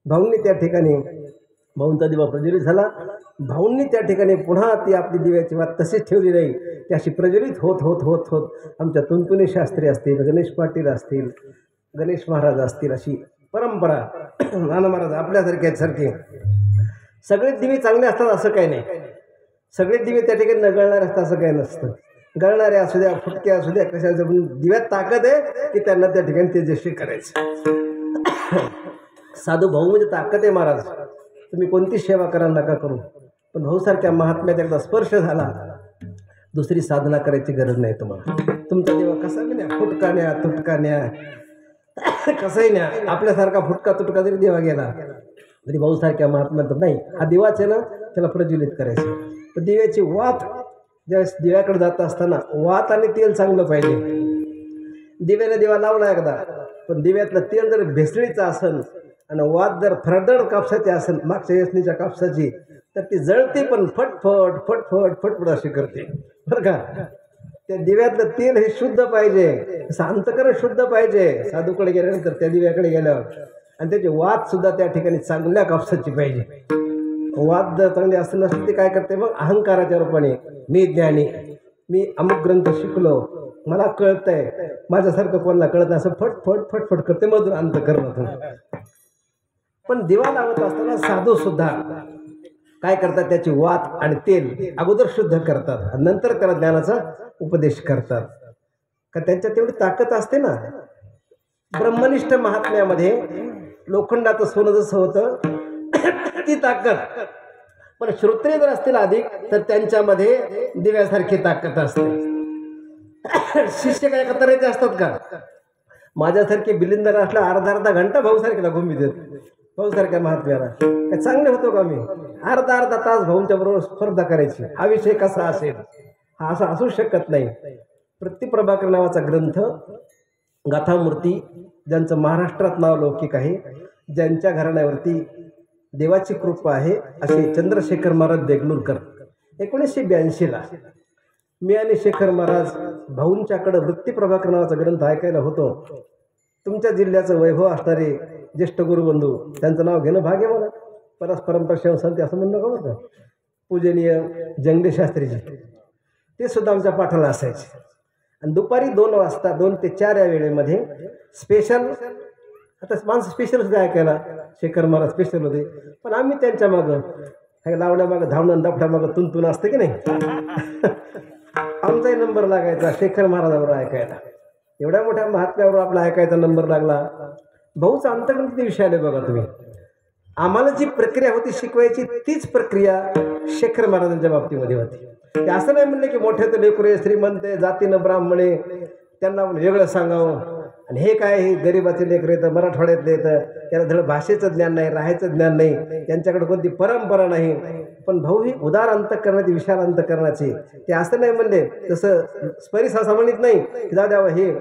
भाऊंनी त्या ठिकाणी भाऊंचा दिवा प्रज्वलित झाला. भाऊंनी त्या ठिकाणी पुन्हा ती आपली दिव्याची वात तशीच ठेवली नाही, ती अशी प्रज्वलित होत होत होत होत आमच्या तुंतुने शास्त्री असतील, गणेश पाटील असतील, गणेश महाराज असतील, अशी परंपरा नाना महाराज आपल्यासारखे सगळे दिवे चांगले असतात असं काही नाही. सगळे दिवे त्या ठिकाणी न गळणारे असतात असं काही नसतं. गळणारे असू द्या, फुटके असू द्या, कशाचं पण दिव्यात ताकद आहे की त्यांना त्या ठिकाणी तेजस्वी करायचं. साधू भाऊ म्हणजे ताकद आहे. महाराज तुम्ही कोणती सेवा करा नका करू, पण भाऊसारख्या महात्म्याचा एकदा स्पर्श झाला, दुसरी साधना करायची गरज नाही तुम्हाला. तुमचा देवा कसा बी न्या, फुटका न्या, तुटका न्या, कसंही न्या, आपल्यासारखा फुटका तुटका जरी देवा गेला तरी भाऊसारख्या महात्म्यात नाही. हा दिवाच आहे ना, त्याला प्रज्वलित करायचं. तर दिव्याची वात ज्यावेळेस दिव्याकडे जात असताना वात आणि तेल चांगलं पाहिजे. दिव्याने दिवा लावला एकदा, पण दिव्यातलं तेल जर भेसळीचं असेल आणि वात जर फरदड कापसाची असेल, मागच्या योजनेच्या कापसाची, तर ती जळते पण फटफट फटफट फटफट अशी करते बरं का. त्या दिव्यातलं तेल हे शुद्ध पाहिजे, अंतकरण शुद्ध पाहिजे. साधूकडे गेल्यानंतर त्या दिव्याकडे गेल्यावर, आणि त्याची वात सुद्धा त्या ठिकाणी चांगल्या कापसाची पाहिजे. वाद जर चांगली असं नसते ते काय करते मग अहंकाराच्या रूपाने, मी ज्ञानी, मी अमुक ग्रंथ शिकलो, मला कळतंय, माझ्यासारखं कोणाला कळत नाही, असं फटफट फटफट करते मधून अंत करणं. पण दिवा लावत असताना साधू सुद्धा काय करतात, त्याची वात आणि तेल अगोदर शुद्ध करतात आणि नंतर त्याला ज्ञानाचा उपदेश करतात. का त्यांच्यात तेवढी ताकद असते ना. ब्रह्मनिष्ठ महात्म्यामध्ये लोखंडाचं सोनं जसं होतं ती ताकद, पण श्रोत्रिय जर असतील अधिक तर त्यांच्यामध्ये दिव्यासारखी ताकद असते. शिष्य काय कतरायचे असतात का, माझ्यासारखे बिलिंदर असला अर्धा अर्धा घंटा भाऊसारख्याला घुमी देत. भाऊसारख्या महात्म्याला काय चांगले होतो का मी, अर्धा अर्धा तास भाऊंच्या बरोबर स्पर्धा करायची. हा विषय कसा असेल, हा असा असू शकत नाही. प्रतिप्रभाकर नावाचा ग्रंथ, गाथामूर्ती, ज्यांचं महाराष्ट्रात नाव लौकिक आहे, ज्यांच्या घराण्यावरती देवाची कृपा आहे, असे चंद्रशेखर महाराज देगलूरकर. 1982ला मी आणि शेखर महाराज भाऊंच्याकडं वृत्तीप्रभाकर नावाचा ग्रंथ ऐकायला होतो. तुमच्या जिल्ह्याचं वैभव असणारे ज्येष्ठ गुरुबंधू, त्यांचं नाव घेणं भाग्य मला, परस्परंपर शिवसंती असं म्हणणं का बरं का, पूजनीय जंगले शास्त्रीजी, ते सुद्धा आमच्या पाठाला असायचे. आणि दुपारी 2 वाजता 2 ते 4 या वेळेमध्ये स्पेशल, आता माणसं स्पेशल सुद्धा ऐकायला शेखर महाराज स्पेशल होते, पण आम्ही त्यांच्या मागं लावण्यामागं धावणं दफड्यामागं तुंतून असते की नाही, आमचाही नंबर लागायचा शेखर महाराजाबरोबर ऐकायला. एवढ्या मोठ्या महात्म्यावर आपला ऐकायचा नंबर लागला. भाऊचा अंतर्गत किती विषय आले बघा तुम्ही. आम्हाला जी प्रक्रिया होती शिकवायची तीच प्रक्रिया शेखर महाराजांच्या बाबतीमध्ये होती. ते असं नाही म्हणले की मोठे तर लेकरे श्रीमंत जातीनं ब्राह्मणे त्यांना वेगळं सांगावं आणि हे काय हे गरिबाचे लेकरं येतं मराठवाड्यातले येतं त्याला धड भाषेचं ज्ञान नाही राहायचं ज्ञान नाही त्यांच्याकडे कोणती परंपरा नाही. पण भाऊ ही उदार अंतःकरणाची विशाल अंतःकरणाची. ते असं नाही म्हणले तसं स्परिस असं म्हणत नाही की जाऊ द्यावं हे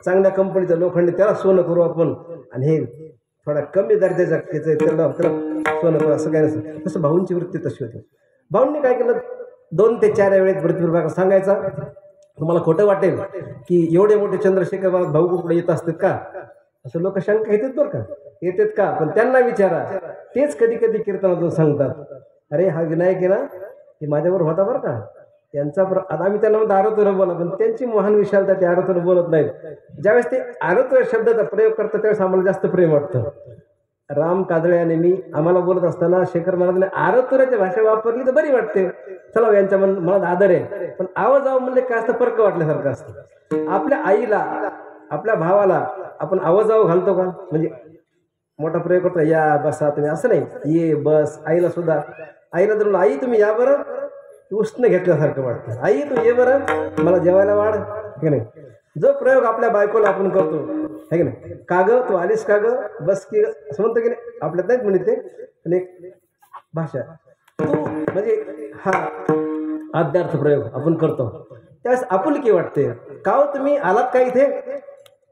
चांगल्या कंपनीचं लोखंड त्याला सोनं करू आपण आणि हे थोडा कमी दर्जाच्या त्याला सोनं करू असं काय नसतं. तसं भाऊंची वृत्ती तशी होती. भाऊंनी काय केलं 2 ते 4 वेळेत वृत्तीप्रभाग सांगायचा. तुम्हाला खोटं वाटेल की एवढे मोठे चंद्रशेखर महाराज भाऊ कुठे येत असतात का असं लोक शंका येतात बरं का येतात का. पण त्यांना विचारा तेच कधी कधी कीर्तनातून सांगतात अरे हा विनायक आहे ना हे माझ्यावर होता बरं का त्यांचा आता आम्ही त्यांना म्हणतो आरोतोर बोला पण त्यांची महान विशालता ते आरोतोर बोलत नाहीत. ज्यावेळेस ते आरोतोर शब्दाचा प्रयोग करतात त्यावेळेस आम्हाला जास्त प्रेम वाटतं. राम काजळे आणि मी आम्हाला बोलत असताना शेखर महाराजांनी आरोतोराची भाषा वापरली तर बरी वाटते. चला यांच्या मनात आदर आहे. पण आवाजाव म्हणजे काय असतं फरक वाटल्यासारखं असतं. आपल्या आईला आपल्या भावाला आपण आवाजाव घालतो का म्हणजे मोठा प्रयोग करतो या बसा तुम्ही असं नाही ये बस. आईला सुद्धा आईला जर आई तुम्ही या बरं उष्ण घेतल्यासारखं वाटतं. आई तू ये बरं मला जेवायला वाढ हे नाही. जो प्रयोग आपल्या बायकोला आपण करतो है की नाही का ग तू आलीस का ग बस की असं म्हणतो की नाही आपल्यात नाहीच म्हणते पण एक भाषा तू म्हणजे हा आद्यार्थ प्रयोग आपण करतो त्यावेळेस आपुलकी वाटते. का हो तुम्ही आलात का इथे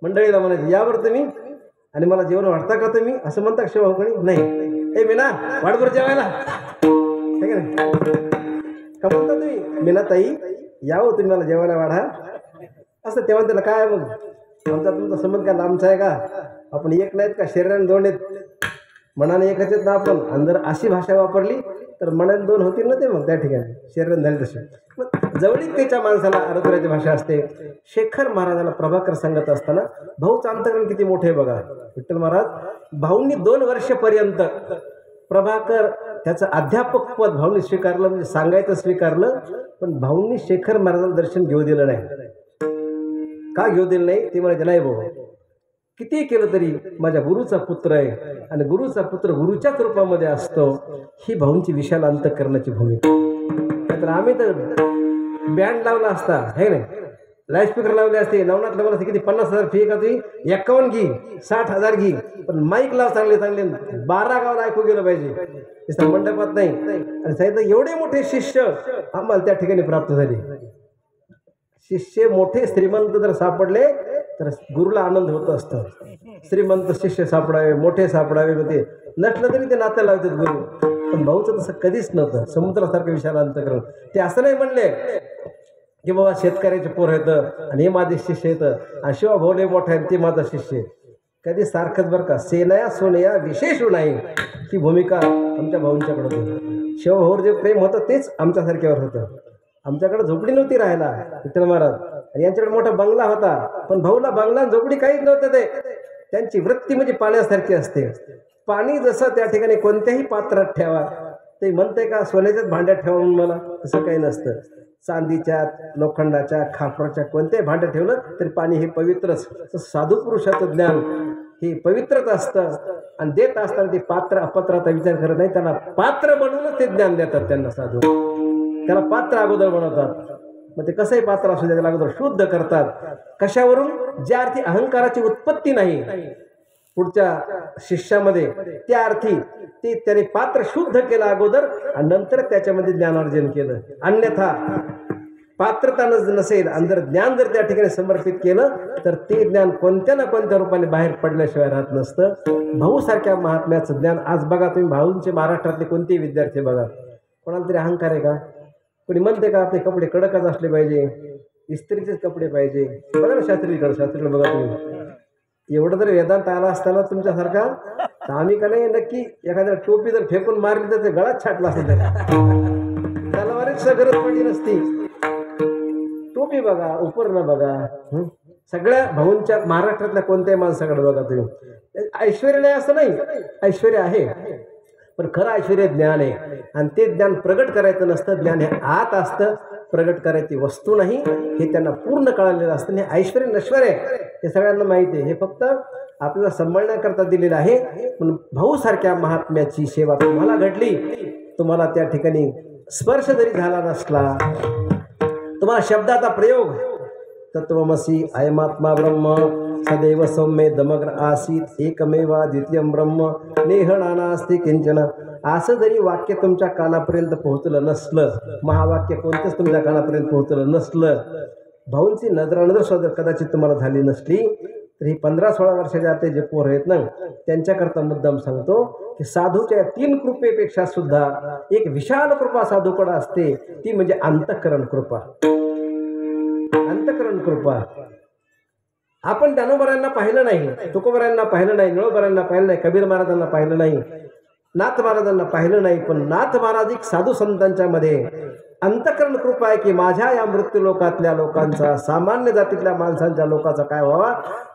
मंडळीला म्हणायचं यावर तुम्ही आणि मला जेवण वाटता का तुम्ही असं म्हणता शिवभाऊकणी नाही ए मीना वाढ बरं जेवायला है की नाही का म्हणता तुम्ही मीना ताई यावं तुम्ही मला जेवायला वाढा असं तेव्हा त्याला काय मग आमचा तुमचा संबंध काय लांबचा आहे का आपण एक नाहीत का शरीराने 2 आहेत मनाने एकच आहेत ना आपण. आणि जर अशी भाषा वापरली तर मनाने 2 होतील ना ते मग त्या ठिकाणी शरीराने झाले तसे. मग जवळीकतेच्या माणसाला आरोग्याची भाषा असते. शेखर महाराजाला प्रभाकर सांगत असताना भाऊचं अंतकरण किती मोठे आहे बघा. विठ्ठल महाराज भाऊंनी 2 वर्षपर्यंत प्रभाकर त्याचं अध्यापक पद भाऊंनी स्वीकारलं म्हणजे सांगायचं स्वीकारलं. पण भाऊंनी शेखर महाराजांना दर्शन घेऊ दिलं नाही. का घेऊ दिलं नाही ते म्हणायचे नाही भाऊ किती केलं तरी माझ्या गुरुचा पुत्र आहे आणि गुरुचा पुत्र गुरुच्याच रूपामध्ये असतो. ही भाऊंची विशाल अंतःकरणाची भूमिका. तर आम्ही तर बँड लावला असता हे नाही लाऊडस्पीकर लावले असते नवनाथ लावला असते किती 50,000 फी का तुम्ही 51 घी 60,000 घी पण माईक लाव चांगले चांगले 12 गावाला ऐकू गेलं पाहिजे मंडपात नाही. आणि सांगितलं एवढे मोठे शिष्य आम्हाला त्या ठिकाणी प्राप्त झाले. शिष्य मोठे श्रीमंत जर सापडले तर गुरुला आनंद होत असतो. श्रीमंत शिष्य सापडावे मोठे सापडावे म्हणजे नसलं तरी ते नातं लावतात गुरु. पण भाऊचं तसं कधीच नव्हतं. समुद्रासारखं विशाल अंतःकरण. ते असं नाही म्हणले की बाबा शेतकऱ्याचे पोर येतं आणि हे माझे शिष्य येतं आणि शिवा भाऊले मोठा आहे ते माझा शिष्य. कधी सारखंच बरं का सेनया सोनया विशेष नाही. ही भूमिका आमच्या भाऊंच्याकडे होती. शिवभाऊवर जे प्रेम होतं तेच आमच्यासारख्यावर होतं. आमच्याकडे झोपडी नव्हती राहायला विठ्ठल महाराज आणि यांच्याकडे मोठा बंगला होता. पण भाऊला बंगला झोपडी काहीच नव्हतं. ते त्यांची वृत्ती म्हणजे पाण्यासारखी असते. पाणी जसं त्या ठिकाणी कोणत्याही पात्रात ठेवा ते म्हणते का सोन्याच्याच भांड्यात ठेवा म्हणून मला तसं काही नसतं. चांदीच्या लोखंडाच्या खापराच्या कोणत्याही भांड्यात ठेवलं तरी पाणी हे पवित्रच. साधू पुरुषाचं ज्ञान हे पवित्रच असतं आणि देत असताना ते पात्र अपत्राचा विचार करत नाही. त्यांना पात्र बनवूनच ते ज्ञान देतात. त्यांना साधू त्याला पात्र अगोदर बनवतात. मग ते कसंही पात्र असू द्या त्याला अगोदर शुद्ध करतात. कशावरून ज्या अर्थी अहंकाराची उत्पत्ती नाही पुढच्या शिष्यामध्ये त्या अर्थी ते त्याने पात्र शुद्ध केलं अगोदर आणि नंतर त्याच्यामध्ये ज्ञानार्जन केलं. अन्यथा पात्रता नसेल आणि जर ज्ञान जर त्या ठिकाणी समर्पित केलं तर ते ज्ञान कोणत्या ना कोणत्या रूपाने बाहेर पडल्याशिवाय राहत नसतं. भाऊसारख्या महात्म्याचं ज्ञान आज बघा तुम्ही भाऊंचे महाराष्ट्रातले कोणतेही विद्यार्थी बघा कोणाला तरी अहंकार आहे का. कोणी म्हणते का आपले कपडे कडकच असले पाहिजे इस्त्रीचेच कपडे पाहिजे. बघा ना शास्त्रीकडे बघा तुम्ही एवढं जर वेदांत आला असताना तुमच्यासारखा तर आम्ही का नाही नक्की एखाद्या टोपी जर फेकून मारली तर ते गळाच छाटला असेल त्याला बरीच गरज पडली नसती. टोपी बघा उपरणं बघा सगळ्या भाऊंच्या महाराष्ट्रातल्या कोणत्याही माणसाकडे बघा तुम्ही. ऐश्वर्य नाही असं नाही ऐश्वर्य आहे पण खरं ऐश्वर्य ज्ञान आहे आणि ते ज्ञान प्रगट करायचं नसतं. ज्ञान हे आत असतं प्रगट करायची वस्तू नाही हे त्यांना पूर्ण कळालेलं असतं. हे ऐश्वर्य नश्वर आहे हे सगळ्यांना माहिती आहे. हे फक्त आपल्याला सांभाळण्याकरता दिलेलं आहे. पण भाऊसारख्या महात्म्याची सेवा तुम्हाला घडली, तुम्हाला त्या ठिकाणी स्पर्श जरी झाला नसला, तुम्हाला शब्दाचा प्रयोग तत्वमसी अयमात्मा ब्रह्म सदैव सौम्ये दमग्न आसीत एकमेवा द्वितीयं ब्रह्म नेह नानास्ति किंचन, असं जरी वाक्य तुमच्या कानापर्यंत पोहोचलं नसलं, महावाक्य कोणतंच तुमच्या कानापर्यंत पोहोचलं नसलं, भाऊंची नजर सुद्धा कदाचित तुम्हाला झाली नसली, तर ही 15-16 वर्षाचे आता जे पोर आहेत ना, त्यांच्याकरता मुद्दाम सांगतो की साधूच्या 3 कृपेपेक्षा सुद्धा एक विशाल कृपा साधूकडे असते, ती म्हणजे अंतःकरण कृपा. अंतःकरण कृपा. आपण ज्ञानोबरांना पाहिलं नाही, तुकोबरांना पाहिलं नाही, निळोबरांना पाहिलं नाही, कबीर महाराजांना पाहिलं नाही, नाथ महाराजांना पाहिलं नाही, पण नाथ महाराजिक साधू संतांच्या मध्ये अंतःकरण कृपा आहे की माझ्या या मृत्यू लोकातल्या लोकांचा, सामान्य जातीतल्या माणसांच्या लोकांचा काय व्हावा,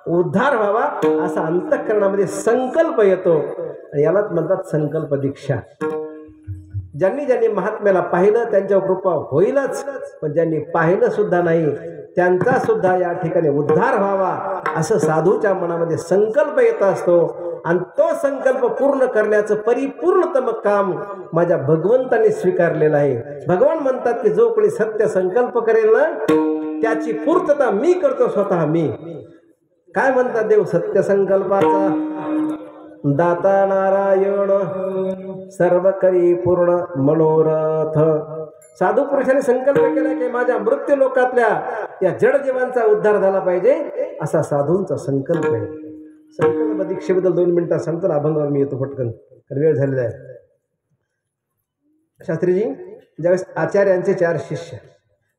उद्धार व्हावा, असा अंतःकरणामध्ये संकल्प येतो. आणि यालाच म्हणतात संकल्प दीक्षा. ज्यांनी ज्यांनी महात्म्याला पाहिलं त्यांच्यावर कृपा होईलच, पण ज्यांनी पाहिलं सुद्धा नाही त्यांचा सुद्धा या ठिकाणी उद्धार व्हावा असं साधूच्या मनामध्ये संकल्प येत असतो. आणि तो संकल्प पूर्ण करण्याचं परिपूर्णतम काम माझ्या भगवंतांनी स्वीकारलेलं आहे. भगवान म्हणतात की जो कोणी सत्य संकल्प करेल ना, त्याची पूर्तता मी करतो स्वतः. मी काय म्हणतात देव, सत्य संकल्पाचा दाता नारायण सर्व करी पूर्ण मनोरथ. साधू पुरुषाने संकल्प केला की माझ्या मृत्यू लोकातल्या या जड जीवांचा उद्धार झाला पाहिजे, असा साधूंचा संकल्प आहे. संकल्प दीक्षेबद्दल 2 मिनिटात सांगतो ना, अभंगावर मी येतो पटकन, कारण वेळ झालेला आहे. शास्त्रीजी ज्यावेळेस आचार्यांचे 4 शिष्य,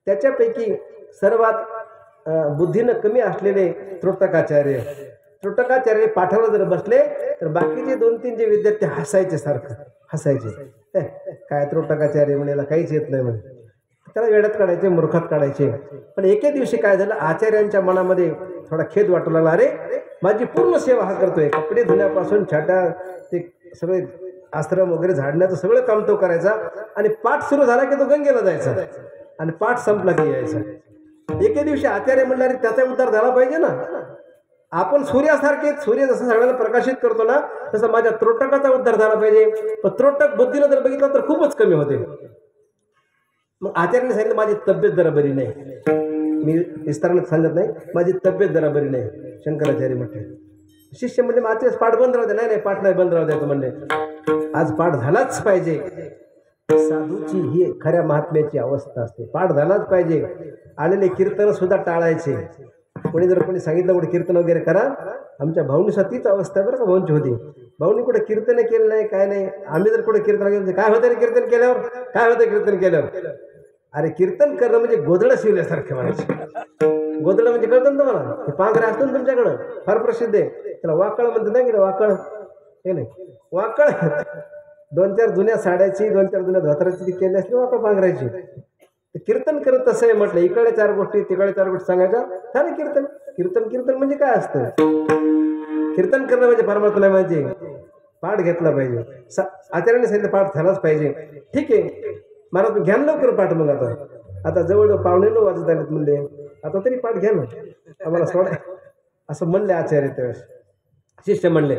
त्याच्यापैकी सर्वात बुद्धीनं कमी असलेले त्रोटकाचार्य, त्रोटकाचार्य पाठाला जर बसले तर बाकीचे 2-3 जे विद्यार्थी हसायचे, सारखं हसायचे. काय त्रोटकाचार्य म्हणेला काहीच येत नाही म्हणे, त्याला वेड्यात काढायचे, मूर्खात काढायचे. पण एके दिवशी काय झालं, आचार्यांच्या मनामध्ये थोडा खेद वाटू लागला. अरे माझी पूर्ण सेवा हा करतोय, कपडे धुण्यापासून छाटा ते सगळे आश्रम वगैरे झाडण्याचं सगळं काम तो करायचा, आणि पाठ सुरू झाला की तो गंगेला जायचा, आणि पाठ संपला की यायचा. एके दिवशी आचार्य म्हणणारे त्याचा उद्धार झाला पाहिजे ना, आपण सूर्यासारखे, सूर्य जसं सगळ्यांना प्रकाशित करतो ना, तसं माझ्या त्रोटकाचा उद्धार झाला पाहिजे. पण त्रोटक बुद्धीला जर बघितलं तर खूपच कमी होते. मग आचार्याने सांगितलं माझी तब्येत जरा बरी नाही, मी विस्ताराने सांगत नाही, माझी तब्येत जरा बरी नाही. शंकराचार्य म्हटले, शिष्य म्हणले मग आजच पाठ बंद राहू दे. नाही पाठ नाही बंद राहू द्यायचं म्हणले, आज पाठ झालाच पाहिजे. साधूची ही खऱ्या महात्म्याची अवस्था असते, पाठ झालाच पाहिजे. आलेले कीर्तन सुद्धा टाळायचे. कोणी जर कोणी सांगितलं कुठे कीर्तन वगैरे करा, आमच्या भाऊनीचा तीच अवस्था बरं का, भाऊंची होती. भाऊनी कुठे कीर्तन केलं नाही, काय नाही. आम्ही जर कुठे कीर्तन केलं, काय होतं रे कीर्तन केल्यावर, काय होतं कीर्तन केल्यावर, अरे कीर्तन करणं म्हणजे गोधडं शिवल्यासारखे म्हणायचे. गोधडं म्हणजे कळतं ना तुम्हाला, हे पांघरे असतं ना तुमच्याकडं, फार प्रसिद्ध आहे. त्याला वाकळ म्हणतात नाही की, वाकळ हे नाही, वाकळ 2-4 जुन्या साड्याची, 2-4 जुन्या धोतराची ती केली असली वाकळ पांघरायची. कीर्तन करत तसं आहे म्हटलं, इकडे 4 गोष्टी तिकडे 4 गोष्टी सांगायच्या, झालं कीर्तन. कीर्तन कीर्तन म्हणजे काय असतं, कीर्तन करणं म्हणजे परमात्मा म्हणजे पाठ घेतला पाहिजे. आचार्याने सांगितलं पाठ झालाच पाहिजे. ठीक आहे महाराज, तुम्ही घ्या लवकर पाठ. मग आता जवळ 9:15 वाजत आलेत म्हणले, आता तरी पाठ घ्या ना, आम्हाला सोडा असं म्हणले आचार्य. त्यावेळेस शिष्य म्हणले,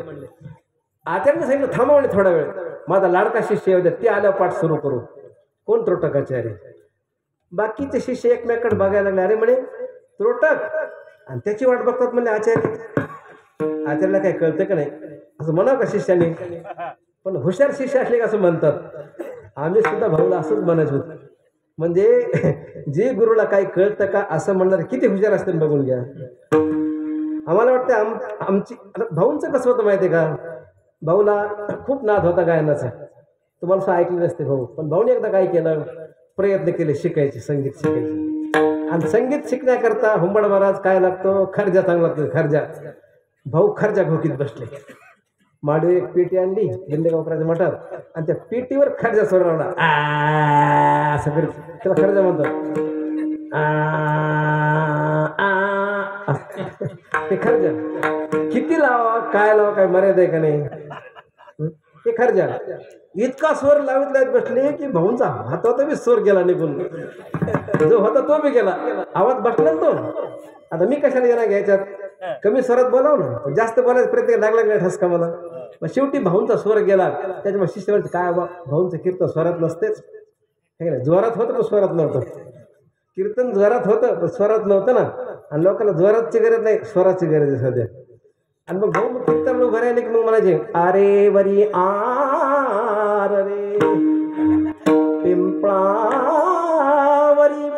आचार्याने सांगितलं थांबा म्हणे थोडा वेळ, माझा लाडका शिष्य होता, ते आल्यावर पाठ सुरू करू. कोण त्रोटकाचार्य. बाकीचे शिष्य एकमेकांकडे बघायला लागले. अरे म्हणे त्रोटक, आणि त्याची वाट बघतात म्हणले आचार्य. आचार्याला काय कळतं का नाही असं म्हणावं का शिष्याने, पण हुशार शिष्य असले का असं म्हणतात. आम्ही सुद्धा भाऊला असंच म्हणायचं होतं, म्हणजे जे गुरुला काही कळतं का असं म्हणणार किती हुशार असतील बघून घ्या. आम्हाला वाटतं आमची भाऊंचं कसं होतं माहिती आहे का, भाऊला खूप नाद होता गायनाचा. तुम्हाला असं ऐकलं नसते भाऊ, पण भाऊने एकदा काय केलं, प्रयत्न केले शिकायचे, संगीत शिकायचे. आणि संगीत शिकण्याकरता हुंबड महाराज काय लागतो, खर्जा चांगला लागतो, खर्जा. भाऊ खर्जा घोकीत बसले, माडू एक पेटी आणली लिंबेगावकराच्या मठात, आणि त्या पेटीवर खर्जा सोडवला. असं करत त्याला खर्जा म्हणतात. ते खर्जा किती लावा, काय लावा, काय मर्यादा आहे का नाही. ते खर्जा इतका स्वर लावत बसले की भाऊंचा हात होता बी स्वर गेला निघून, जो होता तो बी गेला, आवाज बसला तो. आता मी कशाला गेला घ्यायच्यात, कमी स्वरात बोलाव ना, जास्त बोलायचा प्रत्येक लागला नाही ठसका मला. मग शेवटी भाऊंचा स्वर गेला. त्याच्यामुळे शिष्य म्हणते काय भाऊंचं कीर्तन स्वरात नसतेच, हे नाही जोरात होतं पण स्वरात नव्हतं. कीर्तन जोरात होतं पण स्वरात नव्हतं ना. आणि लोकांना जोरातची गरज नाही, स्वराची गरज आहे सध्या. आणि मग भाऊ मग कीर्तन उभं राहिले की मग म्हणायचे आरे वरी आर रे पिंपळावरी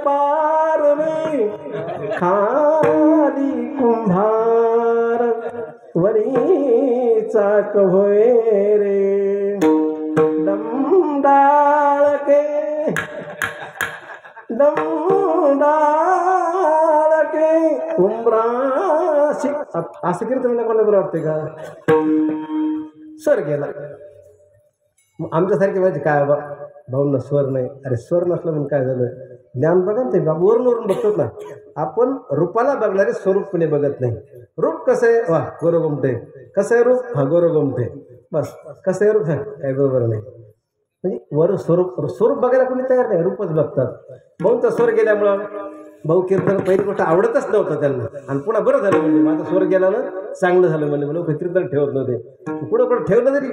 पार रे खाली कुंभार वरी चाक होय रे दमडाळ के उमराशी. असं कीर्तन कोणाला बरं वाटते का? स्वर गेला. मग आमच्यासारखे म्हणजे काय बा भाऊंना स्वर नाही. अरे स्वर नसलं म्हणून काय झालं? ज्ञान बघा ना, ते वरून वरून बघतो ना आपण. रूपाला बघणारे स्वरूपपणे बघत नाही. रूप कसं आहे? वा गोरोगमटे. कसं आहे रूप? हा गोरोगमटे. बस कसं आहे रूप? हा काय बरोबर नाही. म्हणजे वर स्वरूप बघायला कोणी तयार नाही, रूपच बघतात. भाऊंचा स्वर गेल्यामुळं भाऊ कीर्तन पहिली गोष्ट आवडतच नव्हतं त्यांना. आणि पुन्हा बरं झालं म्हणजे माझा स्वर गेला ना, चांगलं झालं म्हणजे लोक कीर्तन ठेवत नव्हते. पुढं ठेवलं तरी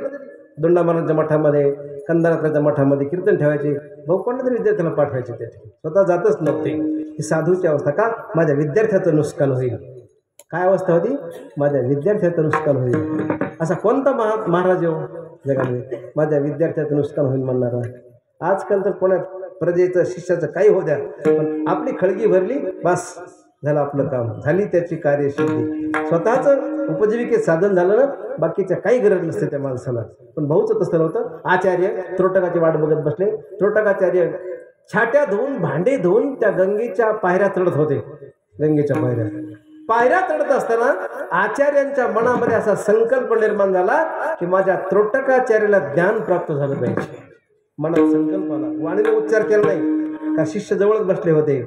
दोंडा महाराजांच्या मठामध्ये, कंदाराच्या मठामध्ये कीर्तन ठेवायचे. भाऊ कोणत्या तरी विद्यार्थ्याला पाठवायचे, त्या स्वतः जातच नव्हते. ही साधूची अवस्था. का? माझ्या विद्यार्थ्याचं नुकसान होईल. काय अवस्था होती? माझ्या विद्यार्थ्याचं नुकसान होईल. असा कोणता महाराज हो जगामध्ये माझ्या विद्यार्थ्याचं नुकसान होईल म्हणणारा? आजकाल तर कोणा प्रजेचं शिष्याचं काही हो द्या, पण आपली खळगी भरली बस झालं आपलं काम, झाली त्याची कार्यसिद्धी. स्वतःचं उपजीविकेत साधन झालं ना, बाकीच्या काही गरज नसते त्या माणसाला. पण भाऊचं तसं नव्हतं. आचार्य त्रोटकाची वाट बघत बसले. त्रोटकाचार्य छाट्या धुवून भांडे धुवून त्या गंगेच्या पायऱ्या चढत होते. गंगेच्या पायऱ्या चढत असताना आचार्यांच्या मनामध्ये असा संकल्प निर्माण झाला की माझ्या त्रोटकाचार्याला ज्ञान प्राप्त झालं पाहिजे. मनात संकल्प आला. वाणीने उच्चार केला नाही, का शिष्य जवळच बसले होते.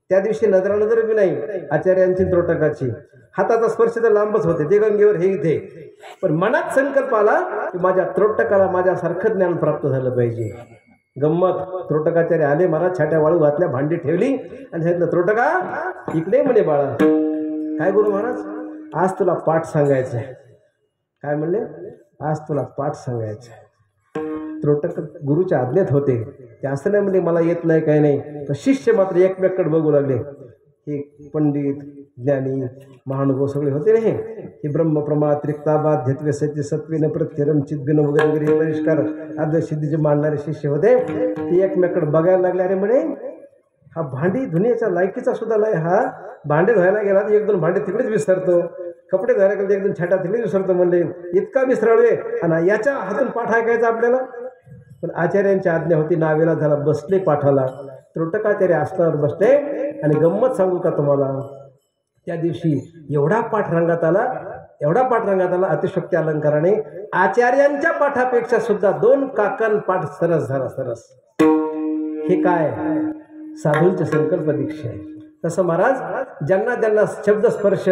त्या दिवशी नजर बी नाही आचार्यांची त्रोटकाची. हाताचा स्पर्श तर लांबच होते, ते गंगेवर हे इथे. पण मनात संकल्प आला की माझ्या त्रोटकाला माझ्यासारखं ज्ञान प्राप्त झालं पाहिजे. गंमत. त्रोटकाचार्य आले, मला छाट्या वाळू घातल्या, भांडी ठेवली आणि सांगितलं त्रोटका इकडे म्हणे बाळा. काय गुरु महाराज? आज तुला पाठ सांगायचं आहे. काय म्हणले? आज तुला पाठ सांगायचं आहे. त्रोटक गुरुच्या आज्ञेत होते. त्या आसनामध्ये मला येत नाही काही नाही. तर शिष्य मात्र एकमेकडे बघू लागले. हे पंडित ज्ञानी महानुभव सगळे होते नाही. हे ब्रह्मप्रमा त्रिक्ताबाद ध्यत्वे सत्य सत्वेन प्रत्यरम चिद्बिन वगैरे वगैरे परिष्कार अद्वैत सिद्धीचे मांडणारे शिष्य होते. ते एकमेकडे बघायला लागले. अरे म्हणे हा भांडी धुण्याच्या लायकीचा सुद्धा नाही. हा भांडे धुवायला गेला तर एक दोन भांडे तिकडेच विसरतो, कपडे धुवायला गेले एक दोन छाटा तिकडेच विसरतो. म्हणले इतका विसराळवे आणि याच्या हातून पाठ ऐकायचा आपल्याला. पण आचार्यांची आज्ञा होती. नावेला झाला, बसले पाठाला. त्रोटकाचार्य आसनावर बसले. आणि गंमत सांगू का तुम्हाला, त्या दिवशी एवढा पाठ रंगात आला अतिशक्ती अलंकाराने. आचार्यांच्या पाठापेक्षा सुद्धा 2 काकण पाठ सरस झाला. सरस. हे काय? साधूंचे संकल्प दीक्षा आहे. तसं महाराज ज्यांना ज्यांना शब्दस्पर्श,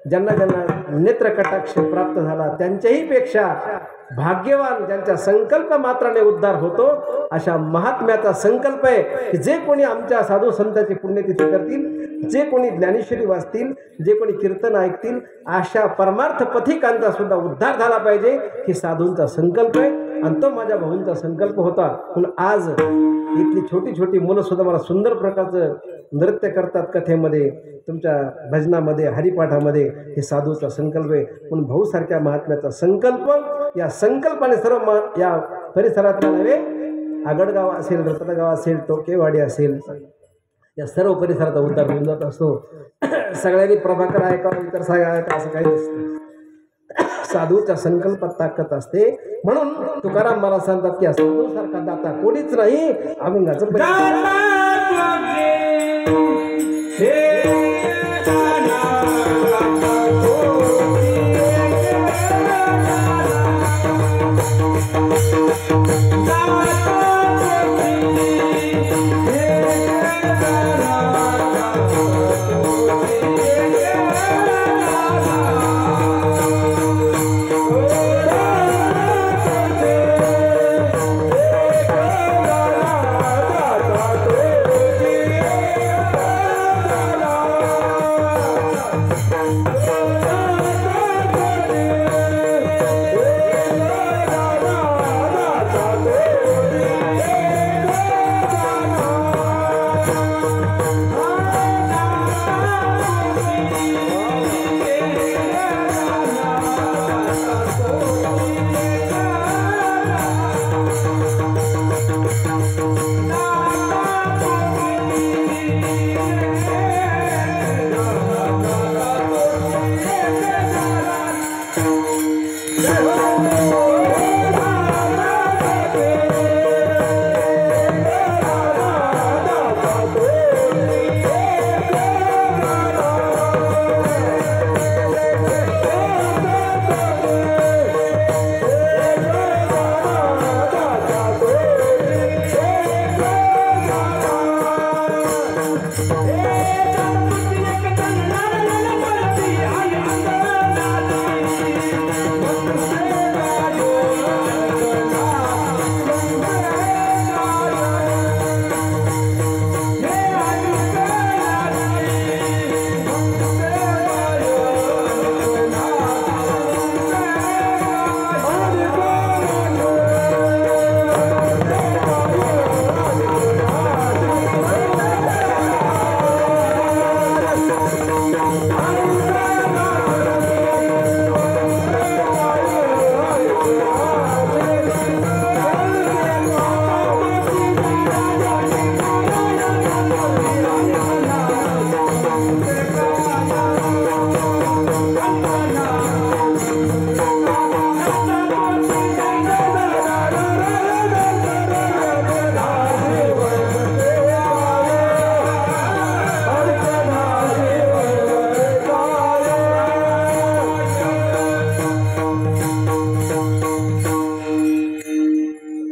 ज्यांना ज्यांना नेत्रकटाक्ष प्राप्त झाला त्यांच्याही पेक्षा भाग्यवान ज्यांच्या संकल्प मात्राने उद्धार होतो, अशा महात्म्याचा संकल्प आहे की जे कोणी आमच्या साधू संतांची पुण्यतिथी करतील, जे कोणी ज्ञानेश्वरी वाचतील, जे कोणी कीर्तन ऐकतील, अशा परमार्थ पथिकांचा सुद्धा उद्धार झाला पाहिजे. ही साधूंचा संकल्प आहे. आणि तो माझ्या भाऊंचा संकल्प होता. म्हणून आज इथली छोटी छोटी मुलं सुद्धा मला सुंदर प्रकारचं नृत्य करतात. कथेमध्ये, तुमच्या भजनामध्ये, हरिपाठामध्ये. हे साधूचा संकल्प आहे. म्हणून भाऊसारख्या महात्म्याचा संकल्प, या संकल्पाने सर्व या परिसरातल्या नव्हे, आगडगाव असेल, रतनगाव असेल, टोकेवाडी असेल, या सर्व परिसराचा उद्धार होऊन जात असतो. सगळ्यांनी प्रभाकर ऐकावं, इतर ऐका असं काही नसतं. साधूच्या संकल्पात ताकद असते. म्हणून तुकाराम मला सांगतात की साधू सारखा दाता कोणीच नाही. अभंगाचं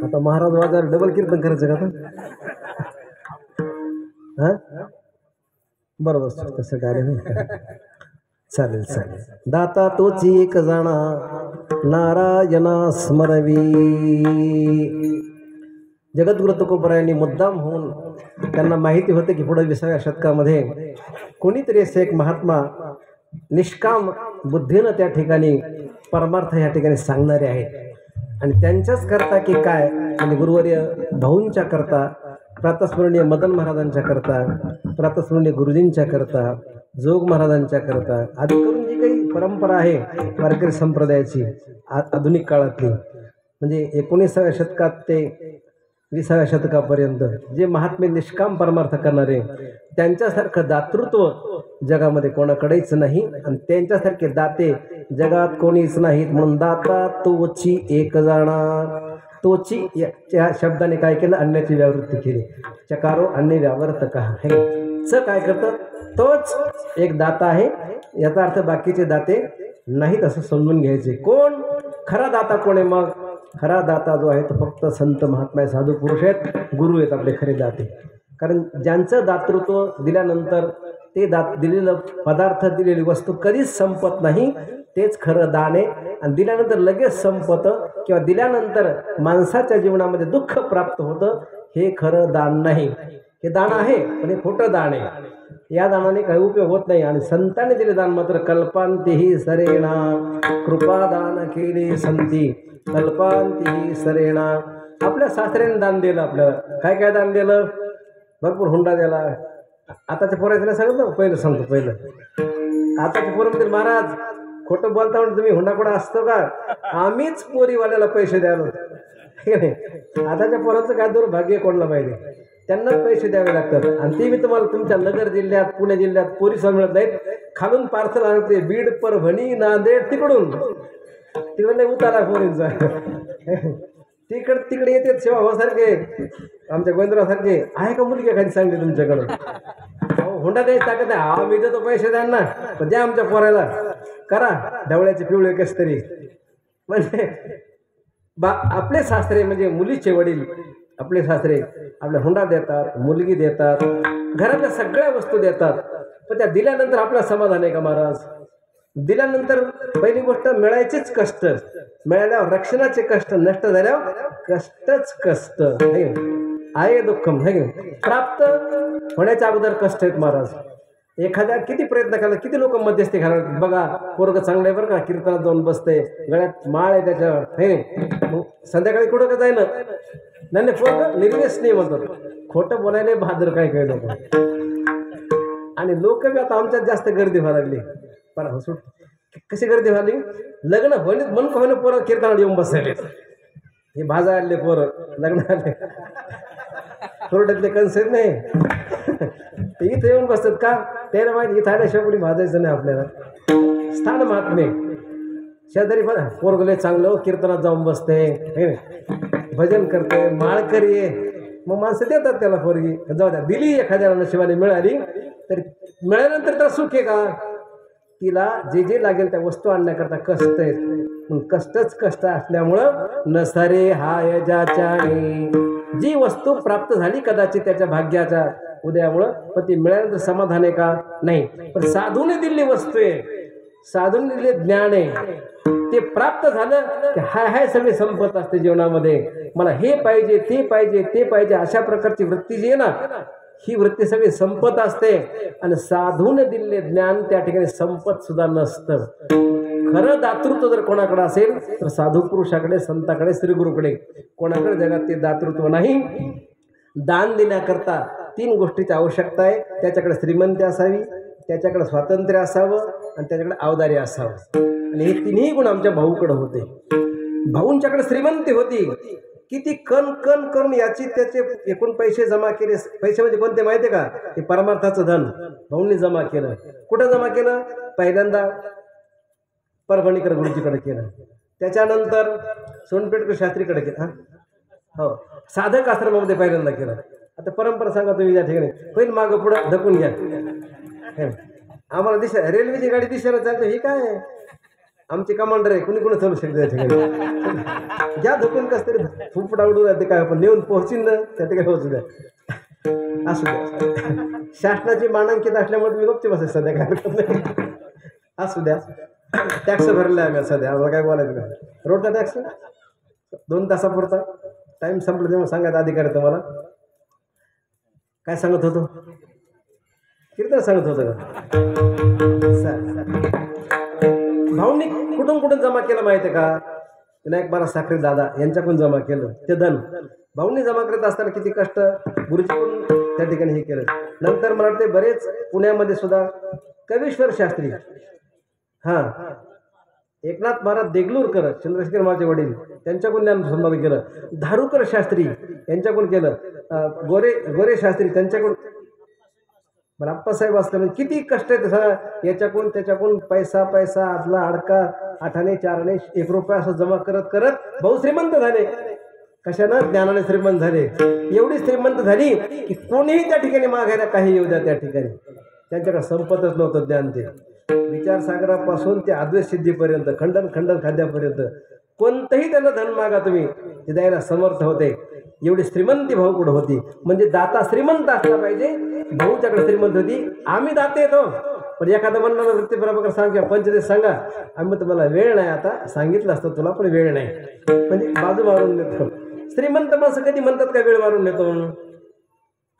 आता महाराज वाजार डबल कीर्तन करायचं का आता? हा बरोबर तसं काय नाही. चालेल चालेल. दाता तोची एक जाणा नारायणा स्मरवी. जगद्गुरु तुकोबरायांनी मुद्दाम होऊन त्यांना माहिती होतं की पुढे 20व्या शतकामध्ये कोणीतरी असे एक महात्मा निष्काम बुद्धीनं त्या ठिकाणी परमार्थ या ठिकाणी सांगणारे आहेत. आणि त्यांच्याच करता की काय म्हणजे गुरुवर्य भाऊंच्या करता, प्रातस्मरणीय मदन महाराजांच्या करता, प्रातस्मरणीय गुरुजींच्या करता, जोग महाराजांच्या करता आदी करून जी काही परंपरा आहे वारकरी संप्रदायाची आधुनिक काळातली म्हणजे 19व्या शतकात ते 20व्या शतकापर्यंत जे महात्मे निष्काम परमार्थ करणारे त्यांच्यासारखं दातृत्व जगामध्ये कोणाकडेच नाही आणि त्यांच्यासारखे दाते जगात कोणीच नाहीत. म्हणून दाता तोची एक जाणा. तोची या शब्दाने काय केलं? अन्याची व्यावृत्ती केली. चकारो अन्य व्यावर्तक आहे. च काय करतं? तोच एक दाता आहे. याचा अर्थ बाकीचे दाते नाहीत असं समजून घ्यायचे. कोण खरा दाता कोण आहे? मग खरा दाता जो आहे तो फक्त संत महात्मा साधू पुरुष आहेत, गुरु आहेत आपले खरे दाते. कारण ज्यांचं दातृत्व दिल्यानंतर ते दिलेलं पदार्थ, दिलेली वस्तू कधीच संपत नाही, तेच खरं दान आहे. आणि दिल्यानंतर लगेच संपतं किंवा दिल्यानंतर माणसाच्या जीवनामध्ये दुःख प्राप्त होतं, हे खरं दान नाही. हे दान आहे पण हे खोटं दान आहे. या दानाने काही उपयोग होत नाही. आणि संतांनी दिले दान मात्र कल्पांतीही सरेणा. कृपादान केले संती कल्पांतीही सरेणा. आपल्या सासऱ्याने दान दिलं आपल्याला. काय काय दान दिलं? भरपूर हुंडा दिला. आताच्या पोरायला सांगितलं पहिलं सांगतो. पहिलं आताच्या पोरांमध्ये महाराज खोटं बोलता म्हणजे तुम्ही हुंडा कुठं असतो का? आम्हीच पोरीवाल्याला पैसे द्यालो. आताच्या पोरांचं काय दुर्भाग्य कोणाला पाहिजे, त्यांनाच पैसे द्यावे लागतात. आणि ते मी तुम्हाला तुमच्या नगर जिल्ह्यात, पुणे जिल्ह्यात पोरी मिळत नाहीत. खालून पार्सल आणते बीड, परभणी, नांदेड तिकडून. तिकडे नाही उतारा पोरींचा. तिकडे येते सेवाभावासारखे आमच्या गोविंदरावसारखे. आहे का मुलगी एखादी चांगली तुमच्याकडं? हुंडा द्यायची ताकद आहे. आम्ही देतो पैसे द्या पण द्या आमच्या पोरायला. करा ढवळ्याचे पिवळे कस तरी. म्हणजे आपले सासरे म्हणजे मुलीचे वडील, आपले सासरे आपल्या हुंडा देतात, मुलगी देतात, घरातल्या सगळ्या वस्तू देतात. पण त्या दिल्यानंतर आपला समाधान आहे का महाराज? दिल्यानंतर पहिली गोष्ट मिळायचेच कष्ट, मिळाल्यावर रक्षणाचे कष्ट, नष्ट झाल्यावर कष्टच कष्ट आहे दुःखम. प्राप्त होण्याच्या अगोदर कष्ट आहेत महाराज. एखाद्या किती प्रयत्न केला, किती लोक मध्यस्थी घालतात. बघा पोरग चांगलं आहे बरं का, कीर्तनात जाऊन बसते, गळ्यात माळ आहे त्याच्यावर, हे मग संध्याकाळी कुठं का जाईना नाही नाही पोरग निर्व्यसनी म्हणतात. खोटं बोलायला बहादर काय काय लोक. आणि लोक बी आता आमच्यात जास्त गर्दी व्हायला लागली. पण हसून कशी गर्दी व्हायली, लग्न होणे मन होणे पोरं कीर्तनात येऊन बसायले. हे भाजा आले पोरं लग्न आले, कोरड्यातले कन्सेप्ट नाही ते इथं येऊन बसतात का, त्याला माहिती इथं आल्याशिवाय कोणी भाजायचं नाही आपल्याला. स्थान महात्मे शेजारी पण पोरगले चांगलं कीर्तनात जाऊन बसते, हे भजन करते, माळकरी आहे, मग माणसं देतात त्याला पोरगी. जाऊ द्या, दिली एखाद्याला नशिबाने मिळाली तर मिळाल्यानंतर त्याला सुख आहे का. तिला जे जे लागेल त्या वस्तू आणण्याकरता कष्ट आहेत. कष्टच कष्ट असल्यामुळं नसारे हाय ज्याच्याने, जी वस्तू प्राप्त झाली कदाचित त्याच्या भाग्याच्या उदयामुळं, पण ती मिळाल्यानंतर समाधान आहे का नाही. पण साधूने दिलेली वस्तू आहे, साधूने दिले ज्ञान आहे, ते प्राप्त झालं की हाय हाय सगळी संपत असते जीवनामध्ये. मला हे पाहिजे ते पाहिजे ते पाहिजे अशा प्रकारची वृत्ती जी आहे ना, ही वृत्ती सगळी संपत असते. आणि साधूने दिलेले ज्ञान त्या ठिकाणी संपत सुद्धा नसतं. खरं दातृत्व जर कोणाकडे असेल तर साधू पुरुषाकडे, संताकडे, श्रीगुरूकडे. कोणाकडे जगात ते दातृत्व नाही. दान देण्याकरता 3 गोष्टीची आवश्यकता आहे. त्याच्याकडे श्रीमंती असावी, त्याच्याकडे स्वातंत्र्य असावं आणि त्याच्याकडे अवदार्य असावं. आणि हे 3ही गुण आमच्या भाऊकडे होते. भाऊंच्याकडे श्रीमंती होती, किती कण कण करून याची त्याचे एकूण पैसे जमा केले. पैसे म्हणजे कोणते माहिती आहे का, हे परमार्थाचं धन भाऊंनी जमा केलं. कुठं जमा केलं, पहिल्यांदा परभणीकर गुरुजीकडे केलं, त्याच्यानंतर सोनपेठकर शास्त्रीकडे केलं, हो साधक आश्रमामध्ये पहिल्यांदा केलं. आता परंपरा सांगा तुम्ही त्या ठिकाणी, पहिलं मागं पुढं धकून घ्या. आम्हाला दिशा रेल्वेची गाडी दिशेला चालते, ही काय आमचे कमांडर आहे, कुणी कुणी चालू शकते त्या ठिकाणी. घ्या धकून कस तरी फुफट आवडून राहते काय, पण नेऊन पोहोचीन ना त्या ठिकाणी पोहोचू द्या. असू द्या, शासनाची मानांकित असल्यामुळे तुम्ही गप्पचे बसायचं सध्या, काय असू द्या. टॅक्स भरला आम्ही सध्या, आम्हाला काय बोलायचं का. रोडचा टॅक्स 2 तासापुरता, टाईम संपला तेव्हा सांगायचा अधिकार आहे तुम्हाला. काय सांगत होतो, कीर्तन सांगत होतं का. भाऊंनी कुठून कुठून जमा केलं माहिती आहे का, विनायक महाराज साखरे दादा यांच्याकडून जमा केलं ते धन. भाऊंनी जमा करत असताना किती कष्ट गुरुजीकडून त्या ठिकाणी हे केलं. नंतर मला वाटते बरेच पुण्यामध्ये सुद्धा कवीश्वर शास्त्री, हां एकनाथ महाराज देगलूरकर, चंद्रशेखर महाराजचे वडील, त्यांच्याकडून ज्ञान संपादन केलं. धारूकर शास्त्री यांच्याकडून केलं. गोरे शास्त्री त्यांच्याकडून. मला अप्पासाहेब असतं किती कष्ट आहे तसं, याच्याकडून त्याच्याकडून पैसा पैसा आपला अडका 8 आणे 4 आणे 1 रुपया असं जमा करत करत भाऊ श्रीमंत झाले. कशानं, ज्ञानाने श्रीमंत झाले. एवढी श्रीमंत झाली की कोणीही त्या ठिकाणी मागायला काही येऊ द्या, त्या ठिकाणी त्यांच्याकडे संपतच नव्हतं ज्ञान. ते विचारसागरापासून ते अद्वैत सिद्धीपर्यंत, खंडन खंडन खाद्यापर्यंत कोणतंही त्यांना धन मागा तुम्ही ते द्यायला समर्थ होते. एवढी श्रीमंती भाऊ कुठं होती. म्हणजे दाता श्रीमंत असला पाहिजे, भाऊच्याकडे श्रीमंत होती. आम्ही दाते येतो, पण एखादा म्हणणार वृत्ती प्रभाकर सांग किंवा पंचदेश सांगा, आम्ही तुम्हाला वेळ नाही, आता सांगितलं असतं तुला पण वेळ नाही, म्हणजे बाजू मारून नेतो. श्रीमंत माणसं कधी म्हणतात का वेळ मारून नेतो,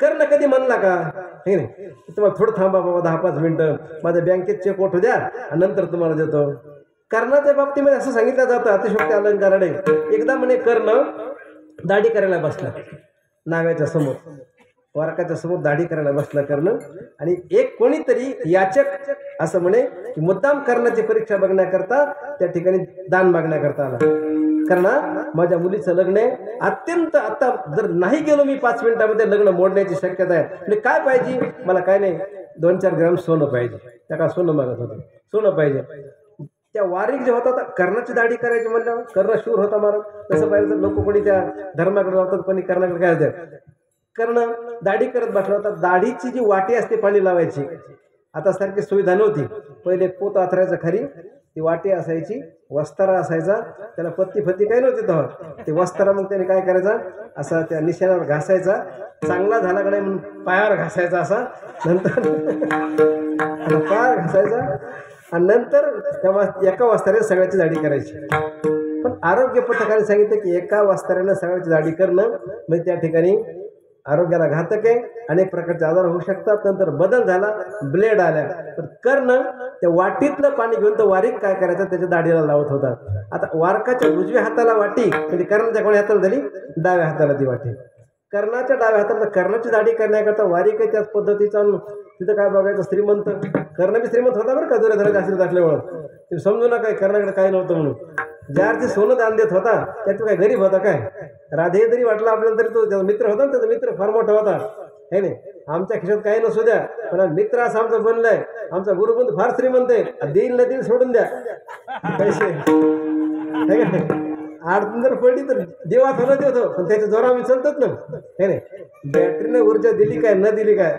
करणं कधी म्हणला का, हे नाही. तुम्हाला थोडं थांबा बाबा 10-5 मिनिटं, माझ्या बँकेत चेक ओठू द्या आणि नंतर तुम्हाला देतो. कर्णाच्या बाबतीमध्ये असं सांगितलं जातं अतिशयोक्ती अलंकाराने. एकदा म्हणे कर्ण दाढी करायला बसला, नाव्याच्या समोर, वारकाच्या समोर दाढी करायला बसला कर्ण. आणि एक कोणीतरी याचक असं म्हणे की मुद्दाम कर्णाची परीक्षा बघण्याकरता त्या ठिकाणी दान मागण्याकरता आला. कर्णा, माझ्या मुलीचं लग्न आहे, अत्यंत आता जर नाही गेलो मी 5 मिनिटामध्ये लग्न मोडण्याची शक्यता आहे. म्हणजे काय पाहिजे मला, काय नाही 2-4 ग्राम सोनं पाहिजे. त्या का सोनं मागत होतं, सोनं पाहिजे. त्या वारीक जे होता कर्णाची दाढी करायची म्हणल्यावर कर्ण शूर होता महाराज. तसं पाहिलं तर लोक कोणी त्या धर्माकडे जातात, कोणी कर्णाकडे काय होतं. कर्ण दाढी करत बसला होता. दाढीची जी वाटी असते पाणी लावायची, आता सारखी सुविधा नव्हती. पहिले पोत आथरायचं खाली, ती वाटी असायची, वस्तारा असायचा, त्याला पत्ती फत्ती काही नव्हती तेव्हा. ते वस्तारा मग त्याने काय करायचा, असा त्या निशाणावर घासायचा, चांगला झाला का नाही म्हणून पायावर घासायचा असा, नंतर पायावर घासायचा आणि नंतर तेव्हा एका वस्ताऱ्याने सगळ्याची दाढी करायची. पण आरोग्य पथकाने सांगितलं की एका वस्ताऱ्यानं सगळ्याची दाढी करणं म्हणजे त्या ठिकाणी आरोग्याला घातक आहे, अनेक प्रकारचे आजार होऊ शकतात. नंतर बदल झाला, ब्लेड आल्या. पण कर्ण त्या वाटीतलं पाणी घेऊन तो वारीक काय करायचा, त्याच्या दाढीला लावत होता. आता वारकाच्या उजव्या हाताला वाटी म्हणजे कर्णाच्या कोणी हाताला झाली, डाव्या हाताला ती वाटी. कर्णाच्या डाव्या हाताला कर्णाची दाढी करण्याकरता वारीक आहे त्याच पद्धतीचा. तिथं काय बघायचं, श्रीमंत कर्ण बी श्रीमंत होता बरं का, दुर्योधनाच्या आश्रित असल्यामुळं. तुम्ही समजू नका कर्णाकडे काही नव्हतं म्हणून. ज्या अर्थी सोनं दान देत होता त्यात तो काय गरीब होता काय. राधे जरी वाटला आपल्याला तरी तो त्याचा मित्र होता ना, त्याचा मित्र फार मोठा होता हे नाही. आमच्या खिशात काही नसू द्या, पण मित्र असं आमचा बनलाय. आमचा गुरुबंधू फार श्रीमंत आहे, देईल न देईल सोडून द्या पैसे. अडचण जर पडली तर देवा थोडं देतो, पण त्याच्या जोरा आम्ही चालतात ना हे नाही. बॅटरीने ऊर्जा दिली काय न दिली काय.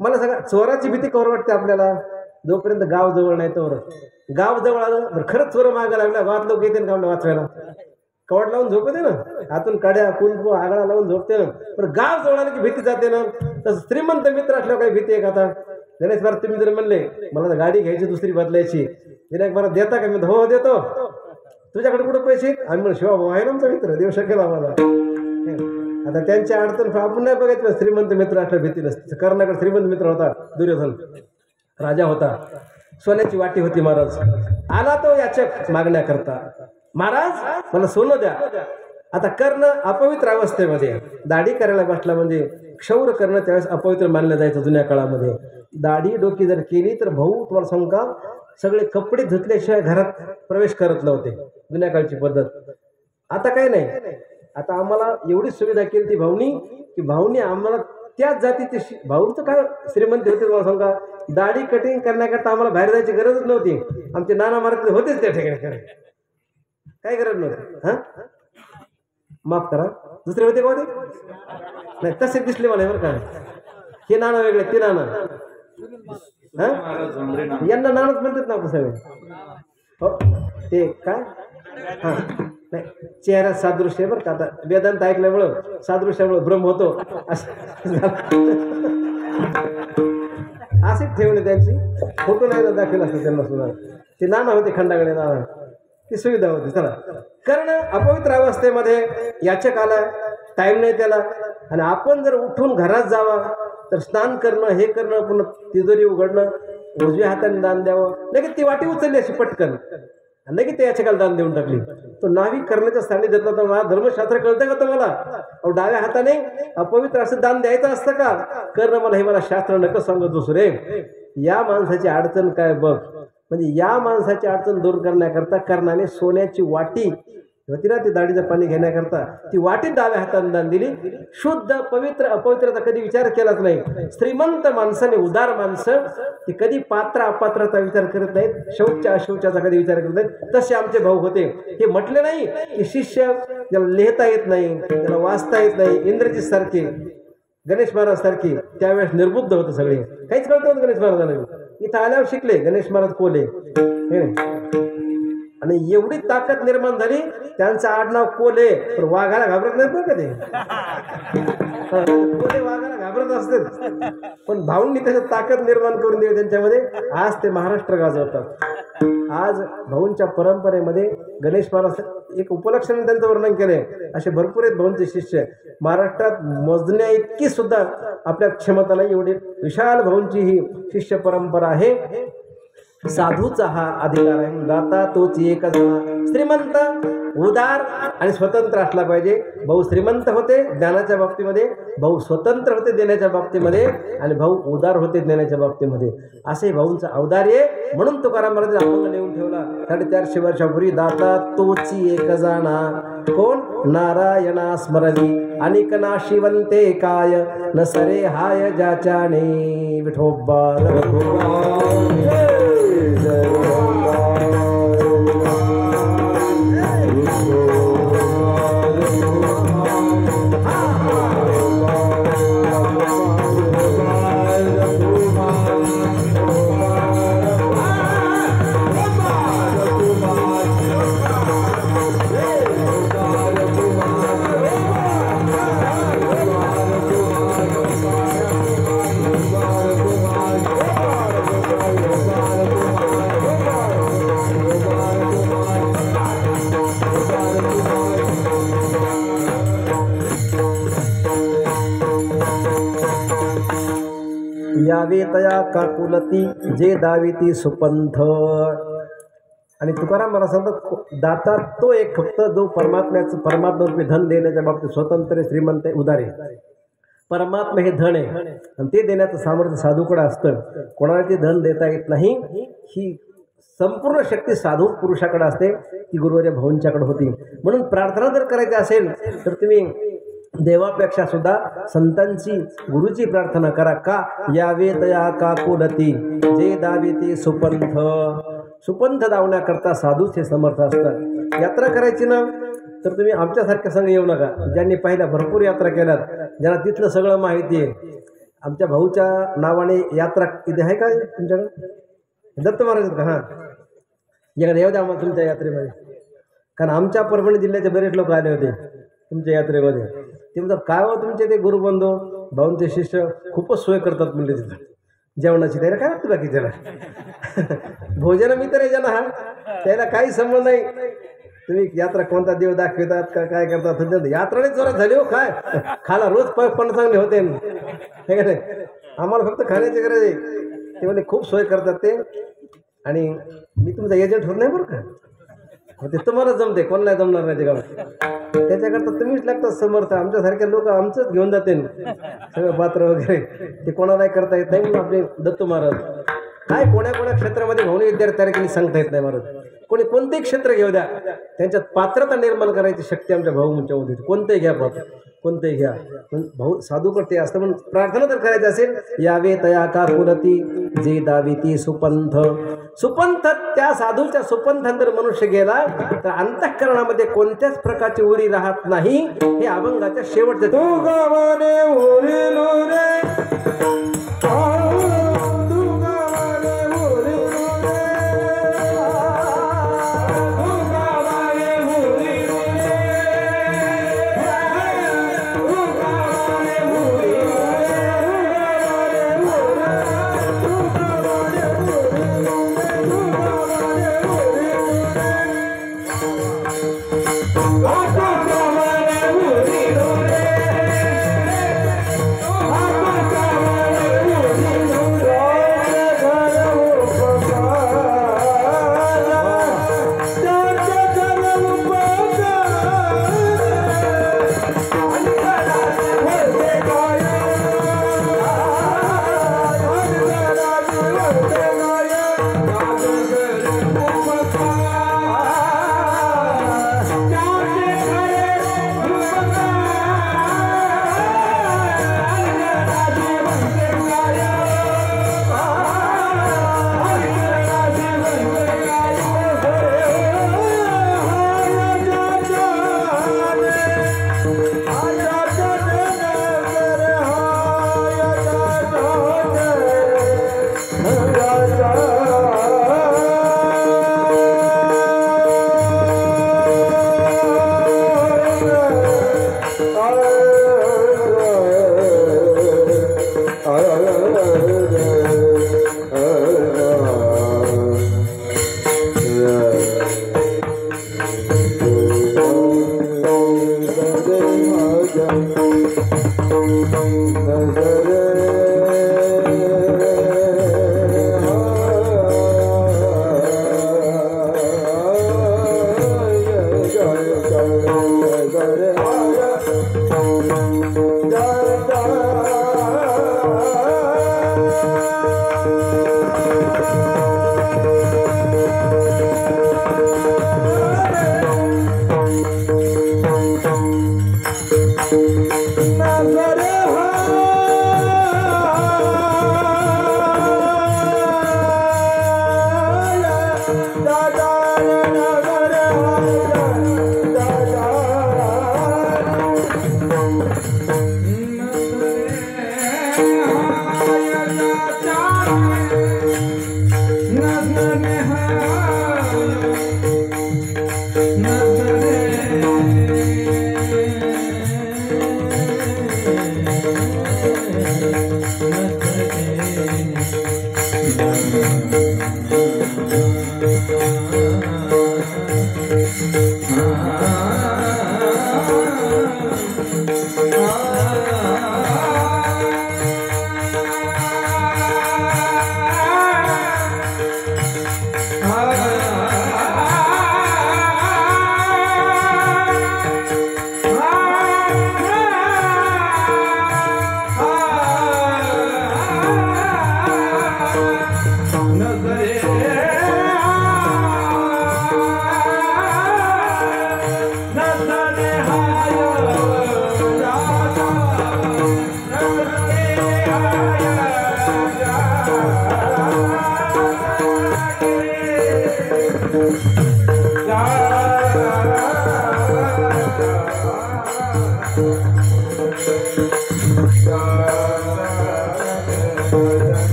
मला सांगा, चोराची भीती कवर वाटते आपल्याला, जोपर्यंत गाव जवळ नाही तोवर. गाव जवळ आलं तर खरंच चोर मागा लागल्या, गावात लोक येते ना कामला वाचवायला, कवड लावून झोपते ना, हातून काड्या कुंकू आगळा लावून झोपते ना. पण गाव जवळ आलं की भीती जाते ना. तसं श्रीमंत मित्र असल्यावर काही भीती आहे का. आता गणेश महाराज तुम्ही जर म्हणले मला तर गाडी घ्यायची दुसरी बदलायची, विनायक महाराज देता का. मी हो देतो. तुझ्याकडे कुठं पैसे. आम्ही म्हणून शिवा भाऊ आहे ना आमचा मित्र, देऊ शकेल आम्हाला. आता त्यांच्या अडचण आपण नाही बघायचं. श्रीमंत मित्र असल्या भीती नसते. कर्णाकडे श्रीमंत मित्र होता, दुर्योधन राजा होता. सोन्याची वाटी होती. महाराज आला तो याचक मागण्याकरता, महाराज मला सोनं द्या. आता कर्ण अपवित्र अवस्थेमध्ये दाढी करायला बसला म्हणजे क्षौर करणं त्यावेळेस अपवित्र मानलं जायचं जुन्या काळामध्ये. दाढी डोकी जर केली तर भाऊ तुम्हाला सांगू का, सगळे कपडे धुतल्याशिवाय घरात प्रवेश करत नव्हते, जुन्या काळची पद्धत. आता काही नाही. आता आम्हाला एवढी सुविधा केली ती भाऊनी, की भाऊनी आम्हाला त्याच जातीचे भाऊंचं काय श्रीमंत होते तुम्हाला सांगा. दाढी कटिंग करण्याकरता आम्हाला बाहेर जायची गरजच नव्हती. आमचे नाना महाराज होतेच त्या ठिकाणी, काय गरज नव्हती. हा माफ करा, दुसरे होते का होते नाही, तसे दिसले मला बरं का. हे नाना वेगळे, ते नाना हा यांना नानच म्हणतात ना आपण सगळे. हो ते काय हा नाही, चेहरा सादृश्य बरं का. आता वेदांत ऐकल्यामुळं सादृश्यामुळं भ्रम होतो असेच ठेवणे त्यांची. फोटो नाही दाखल असते त्यांना सुद्धा. ते नाना होते, खंडागडे नाना, ती सुविधा होती. चला, कर्ण अपवित्र अवस्थेमध्ये याचक आला, टाइम नाही त्याला. आणि आपण जर उठून घरात जावा तर स्नान करणं, हे करणं, पुन्हा तिजोरी उघडणं, उजव्या हाताने दान द्यावं. लगेच ती वाटी उचलली अशी पटकन, लगेच ते याचकाला दान देऊन टाकली. तो नाविक करण्याच्या स्थानी देतला तर मला धर्मशास्त्र कळतं का तुम्हाला. डाव्या हाताने अपवित्र असं दान द्यायचं असतं का. कर्ण मला हे मला शास्त्र नका सांगत बसू रे. या माणसाची अडचण काय बघ. म्हणजे या माणसाची अडचण दूर करण्याकरता कर्णाने सोन्याची वाटी होती ना, ती दाढीचं पाणी घेण्याकरता, ती वाटी डाव्या हाताने दान दिली. शुद्ध पवित्र अपवित्रता कधी विचार केलाच नाही. श्रीमंत माणसाने, उदार माणसं, ती कधी पात्र अपात्राचा विचार करत नाहीत, शौच अशौचाचा कधी विचार करत नाहीत. तसे आमचे भाऊ होते. हे म्हटले नाही की शिष्य ज्याला लिहिता येत नाही, त्याला वाचता येत नाही, इंद्रजित सारखे, गणेश महाराज सारखे त्यावेळेस निर्बुद्ध होते सगळे, काहीच कळत नव्हतं गणेश महाराजांना. इथं आल्यावर शिकले गणेश महाराज कोले हे. आणि एवढी ताकद निर्माण झाली, त्यांचं आडनाव कोले, पण वाघाला घाबरत नाहीत बरं का ते. कोले वाघाला घाबरत असते, पण भाऊंनी त्याच्यात ताकद निर्माण करून दिली त्यांच्यामध्ये. आज ते महाराष्ट्र गाजवतात. आज भाऊंच्या परंपरेमध्ये गणेश महाराज एक उपलक्षण त्यांचं वर्णन केलंय. असे भरपूर आहेत भाऊंचे शिष्य महाराष्ट्रात, मोजण्या इतकी सुद्धा आपल्या क्षमताला एवढी विशाल भाऊंची ही शिष्य परंपरा आहे. साधूचा हा अधिकार आहे, दाता तोच एक जणा. श्रीमंत, उदार आणि स्वतंत्र असला पाहिजे. भाऊ श्रीमंत होते ज्ञानाच्या बाबतीमध्ये, भाऊ स्वतंत्र होते देण्याच्या बाबतीमध्ये, आणि भाऊ उदार होते देण्याच्या बाबतीमध्ये. असे भाऊंचं औदार्य. म्हणून तुकाराम महाराजांनी अभंग लिहून ठेवला 450 वर्षापूर्वी. दाता तोची एक जाणा, कोण नारायणा स्मरणी, अनिक नाशिवंते काय, न सरे हाय ज्याच्याने. विठोबा यावे तया काकुलती जे दाविती सुपंथ. आणि तुकाराम मला सांगतात दाता तो एक फक्त जो परमात्म्यारूपी धन देण्याच्या बाबतीत स्वतंत्र श्रीमंत आहे, उदार आहे. परमात्मा हे धन आहे आणि ते देण्याचं सामर्थ्य साधूकडे असतं. कोणाला ते धन देता येत नाही. ही संपूर्ण शक्ती साधू पुरुषाकडे असते, ती गुरुवर्य भाऊंच्याकडे होती. म्हणून प्रार्थना जर करायची असेल तर तुम्ही देवापेक्षा सुद्धा संतांची गुरुची प्रार्थना करा. का यावे तया काकुलती जे दाविती सुपंथ. सुपंथ धावण्याकरता साधूच हे समर्थ असतात. यात्रा करायची ना तर तुम्ही आमच्यासारख्या संघ येऊ नका, ज्यांनी पहिल्या भरपूर यात्रा केल्यात, ज्यांना तिथलं सगळं माहिती आहे. आमच्या भाऊच्या नावाने यात्रा इथे आहे का तुमच्याकडे? दत्त महाराज का? हां, एखाद्या येऊ द्या आम्हाला तुमच्या यात्रेमध्ये. कारण आमच्या परभणी जिल्ह्याचे बरेच लोक आले होते तुमच्या यात्रेमध्ये. ते म्हणतात काय हो तुमचे ते गुरुबंधू भाऊंचे शिष्य खूपच सोय करतात म्हणले तिथं जेवणाची. त्याला काय वाटतं बाकी त्याला भोजन मी तर आहे ज्यांना, हा त्याला काही संबंध नाही. तुम्ही यात्रा कोणता देव दाखवतात का काय करतात? यात्राने जोरात झाली हो. काय खाला रोज पण चांगले होते हे का नाही? आम्हाला फक्त खाण्याची गरज आहे. ते म्हणजे खूप सोय करतात ते. आणि मी तुमचा एजंट होत नाही बरं का. ते तुम्हाला जमते, कोणाला जमणार नाही ते गावात. त्याच्याकरता तुम्हीच लागतात समर्थ. आमच्यासारखे लोक आमचंच घेऊन जाते सगळं पात्र वगैरे, ते कोणालाही करता येत नाही. म्हणून आपले दत्त महाराज काय कोण्या क्षेत्रामध्ये भावनी विद्यार्थी तयार केली सांगता येत नाही महाराज. कोणी कोणतेही क्षेत्र घेऊ द्या, त्यांच्यात पात्रता निर्माण करायची शक्ती आमच्या भाऊंच्या मध्ये. कोणतेही घ्या पात्र, कोणतेही घ्या. भाऊ साधूकडे ते असतं. म्हणून प्रार्थना जर करायची असेल यावे तया काकुलती जे दाविती सुपंथ. सुपंथ त्या साधूच्या सुपंथात जर मनुष्य गेला तर अंतःकरणामध्ये कोणत्याच प्रकारची उरी राहत नाही. हे अभंगाच्या शेवटचे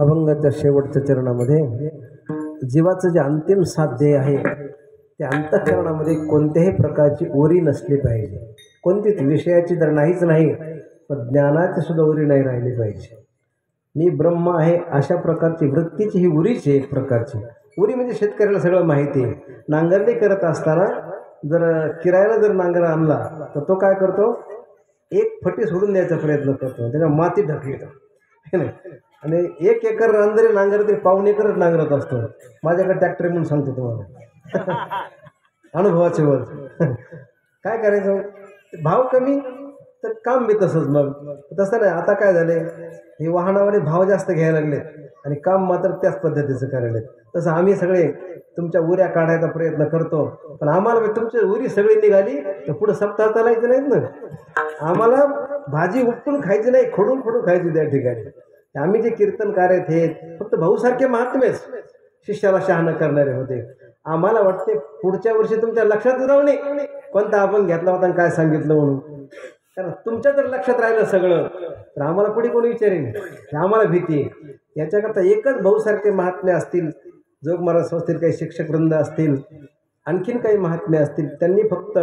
अभंगाच्या शेवटच्या चरणामध्ये जीवाचं जे अंतिम साध्य आहे त्या अंतःकरणामध्ये कोणत्याही प्रकारची ओरी नसली पाहिजे, कोणतीच विषयाची तर नाहीच नाही, पण ज्ञानाची सुद्धा ओरी नाही राहिली पाहिजे. मी ब्रह्म आहे अशा प्रकारची वृत्तीची ही उरीच आहे. एक प्रकारची उरी म्हणजे शेतकऱ्याला सगळं माहिती आहे. नांगरणी करत असताना जर किरायाला जर नांगर आणला तर तो काय करतो, एक फटी सोडून द्यायचा प्रयत्न करतो, त्याच्या माती ढकलतो हे नाही. आणि 1 एकर रान जरी नांगर तरी 1.5 एकरच नांगरत असतो. माझ्याकडे ट्रॅक्टर म्हणून सांगतो तुम्हाला अनुभवाचे वर. काय करायचं, भाव कमी तर काम बी तसंच. मग तसं नाही, आता काय झाले, हे वाहनावाले भाव जास्त घ्यायला लागले आणि काम मात्र त्याच पद्धतीचं करायला. तसं आम्ही सगळे तुमच्या उऱ्या काढायचा प्रयत्न करतो, पण आम्हाला तुमची उरी सगळी निघाली तर पुढं सप्ताह चालायचं नाहीत ना. आम्हाला भाजी उपटून खायची नाही, खोडून खोडून खायची त्या ठिकाणी. आम्ही जे कीर्तनकार आहेत हे फक्त भाऊसारखे महात्मेच शिष्याला शहाणं करणारे होते. आम्हाला वाटते पुढच्या वर्षी तुमच्या लक्षात राहू नये कोणता आपण घेतला होता आणि काय सांगितलं म्हणून. कारण तुमच्या जर लक्षात राहिलं सगळं तर आम्हाला पुढे कोणी विचारेल, आम्हाला भीती आहे. याच्याकरता एकच भाऊसारखे महात्मे असतील, जोग महाराज संस्थेतील काही शिक्षक वृंद असतील, आणखीन काही महात्मे असतील, त्यांनी फक्त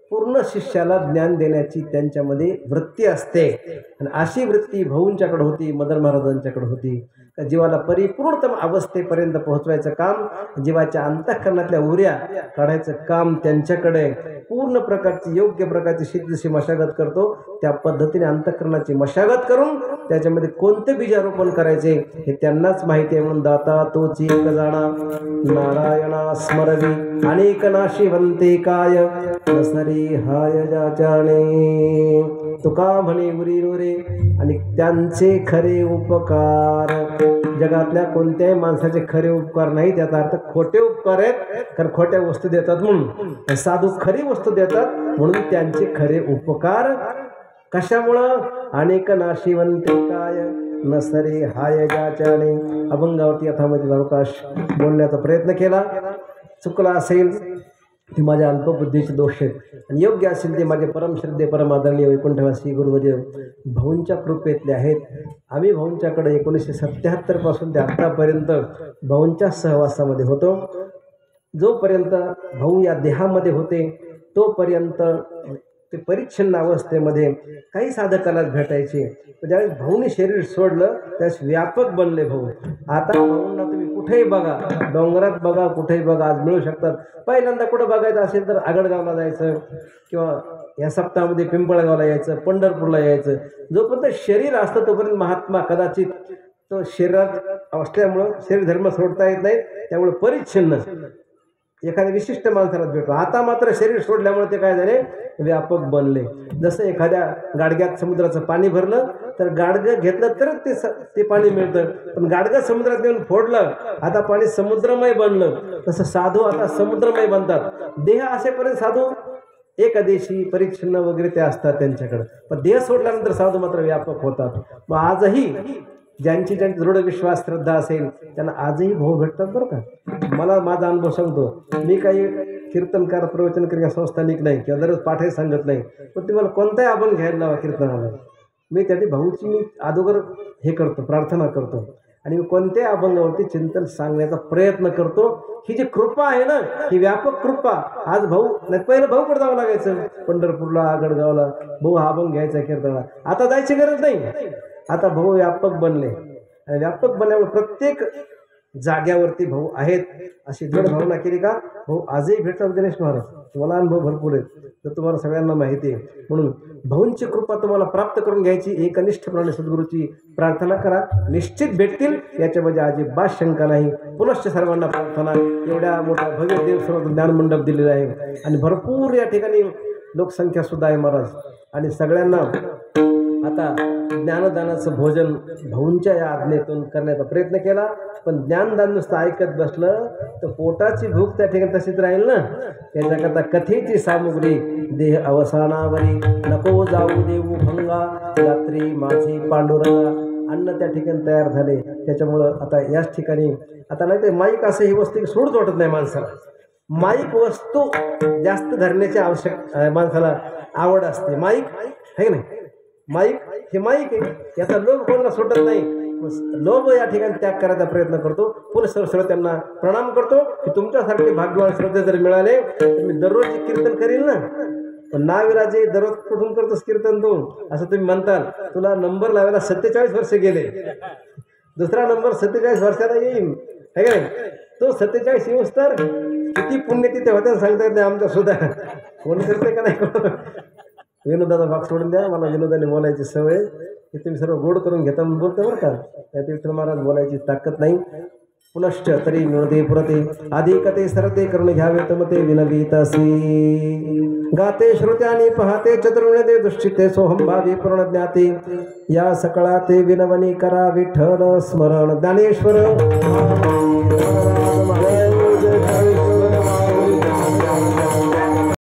पूर्ण शिष्याला ज्ञान देण्याची त्यांच्यामध्ये वृत्ती असते. आणि अशी वृत्ती भाऊंच्याकडे होती, मदन महाराजांच्याकडे होती. का जीवाला परिपूर्णतम अवस्थेपर्यंत पोहोचवायचं काम, जीवाच्या अंतःकरणातल्या उऱ्या काढायचं काम त्यांच्याकडे. पूर्ण प्रकारची योग्य प्रकारची सिद्धीची मशागत करतो, त्या पद्धतीने अंतःकरणाची मशागत करून त्याच्यामध्ये कोणते बीजारोपण करायचे हे त्यांनाच माहिती आहे. म्हणून दाता तोची एक जाणा, नारायणा स्मरवी अनेक नाशिवंते काय, नसरी हाय जाचाने. तुका म्हणे उरी रे आणि त्यांचे खरे उपकार. जगातल्या कोणत्याही माणसाचे खरे उपकार नाही, त्याचा अर्थ खोटे उपकार आहेत, कारण खोट्या वस्तू देतात म्हणून. साधू खरी वस्तू देतात म्हणून त्यांचे खरे उपकार. कशामुळं, अनेक नाशिवंते काय, नसरे हाय जाचाने. अभंगावरती यथामती अवकाश बोलण्याचा प्रयत्न केला. चुकला असेल ते माझ्या अल्पबुद्धीचे दोष आहेत आणि योग्य असेल ते माझे परमश्रद्धे परम आदरणीय वैकुंठवासी गुरुदेव भाऊंच्या कृपेतले आहेत. आम्ही भाऊंच्याकडे 1977 पासून ते आत्तापर्यंत भाऊंच्या सहवासामध्ये होतो. जोपर्यंत भाऊ या देहामध्ये होते तोपर्यंत ते परिच्छिन्न अवस्थेमध्ये काही साधकालाच भेटायचे. ज्यावेळेस भाऊने शरीर सोडलं त्यावेळेस व्यापक बनले भाऊ. आता भाऊंना तुम्ही कुठेही बघा, डोंगरात बघा, कुठेही बघा, आज मिळू शकतात. पहिल्यांदा कुठं बघायचं असेल तर आगडगावला जायचं किंवा या सप्ताहामध्ये पिंपळगावला यायचं, पंढरपूरला यायचं. जोपर्यंत शरीर असतं तोपर्यंत महात्मा कदाचित तो शरीरात असल्यामुळं शरीर धर्म सोडता येत नाही, त्यामुळे परिच्छिन्न एखाद्या विशिष्ट माणसाला भेटतो. आता मात्र शरीर सोडल्यामुळे ते काय झाले, व्यापक बनले. जसं एखाद्या गाडग्यात समुद्राचं पाणी भरलं तर गाडगं घेतलं तरच ते पाणी मिळतं, पण गाडगं समुद्रात नेऊन फोडलं आता पाणी समुद्रमय बनलं. तसं साधू आता समुद्रमय बनतात. देह असेपर्यंत साधू एकादेशी परिच्छिन्न वगैरे ते असतात त्यांच्याकडे, पण देह सोडल्यानंतर साधू मात्र व्यापक होतात. मग आजही ज्यांची दृढ विश्वास श्रद्धा असेल त्यांना आजही भाऊ भेटतात बरं का. मला माझा अनुभव सांगतो. मी काही कीर्तनकार प्रवचनकार संस्थानिक नाही किंवा दररोज पाठही सांगत नाही, पण तुम्हाला कोणताही अभंग घ्यायला लावा कीर्तनाला, मी त्याची भाऊची मी अगोदर हे करतो, प्रार्थना करतो आणि मी कोणत्याही अभंगावरती चिंतन सांगण्याचा प्रयत्न करतो. ही जी कृपा आहे ना, ही व्यापक कृपा. आज भाऊ नाही, पहिलं भाऊकडे जावं लागायचं, पंढरपूरला आगडगावला भाऊ हा अभंग घ्यायचा कीर्तनाला. आता जायची गरज नाही. आता भाऊ व्यापक बनले आणि व्यापक बनल्यामुळे प्रत्येक जाग्यावरती भाऊ आहेत अशी दृढ भावना केली का भाऊ आजही भेटतात. गणेश महाराज तुम्हाला अनुभव भरपूर आहेत, तर तुम्हाला सगळ्यांना माहिती आहे. म्हणून भाऊंची कृपा तुम्हाला प्राप्त करून घ्यायची एकनिष्ठपणाने सद्गुरूची प्रार्थना करा, निश्चित भेटतील, याच्यामध्ये अजिबात शंका नाही. पुनश्च सर्वांना प्रार्थना, एवढ्या मोठा भव्य देव सर्व ज्ञानमंडप दिलेला आहे आणि भरपूर या ठिकाणी लोकसंख्या सुद्धा आहे महाराज. आणि सगळ्यांना आता ज्ञानदानाचं भोजन भाऊंच्या या आज्ञेतून करण्याचा प्रयत्न केला. पण ज्ञानदान नुसतं ऐकत बसलं तर पोटाची भूक त्या ठिकाणी तशीच राहील ना. त्याच्याकरता कथेची सामुग्री देह अवसानावरी नको जाऊ देऊ भंगा रात्री माझी पांडुरंगा अन्न त्या ठिकाणी तयार झाले. त्याच्यामुळं आता याच ठिकाणी आता नाही ते माईक असं ही वस्तू सोडूच वाटत नाही माणसाला. माईक वस्तू जास्त धरण्याची माणसाला आवड असते. माईक आहे की नाही, माईक हे माईक आहे, याचा लोभ कोणाला सुटत नाही. लोभ या ठिकाणी त्याग करायचा प्रयत्न करतो. पुन्हा सर्व त्यांना प्रणाम करतो की तुमच्यासारखे भाग्यवान श्रोते जर मिळाले तर मी दररोज कीर्तन करील ना. पण नाविराजे दररोज कुठून करतोस कीर्तन तू असं तुम्ही म्हणताल. तुला नंबर लावायला 47 वर्ष गेले, दुसरा नंबर 47 वर्षाला येईल आहे का नाही. तो 47 येऊस तर किती पुण्य तिथे होते सांगता येत नाही आमच्या सुद्धा. कोण करते का नाही. विनोदाचा भाग सोडून द्या, मला विनोदाने बोलायची सवय. हे तुम्ही सर्व गोड करून घेता म्हणून बोलतो बरं का. त्यात विठ्ठल महाराज बोलायची ताकद नाही. पुनश्च तरी विनोदे पुरते अधिकते सरते करून घ्यावे तमते विनवीतसी गाते श्रुत्यानी पहाते चतुर्विणते दुष्टिते सोहम भावी पूर्ण ज्ञाते या सकळाते विनवनी करा विठ्ठल स्मरण. ज्ञानेश्वर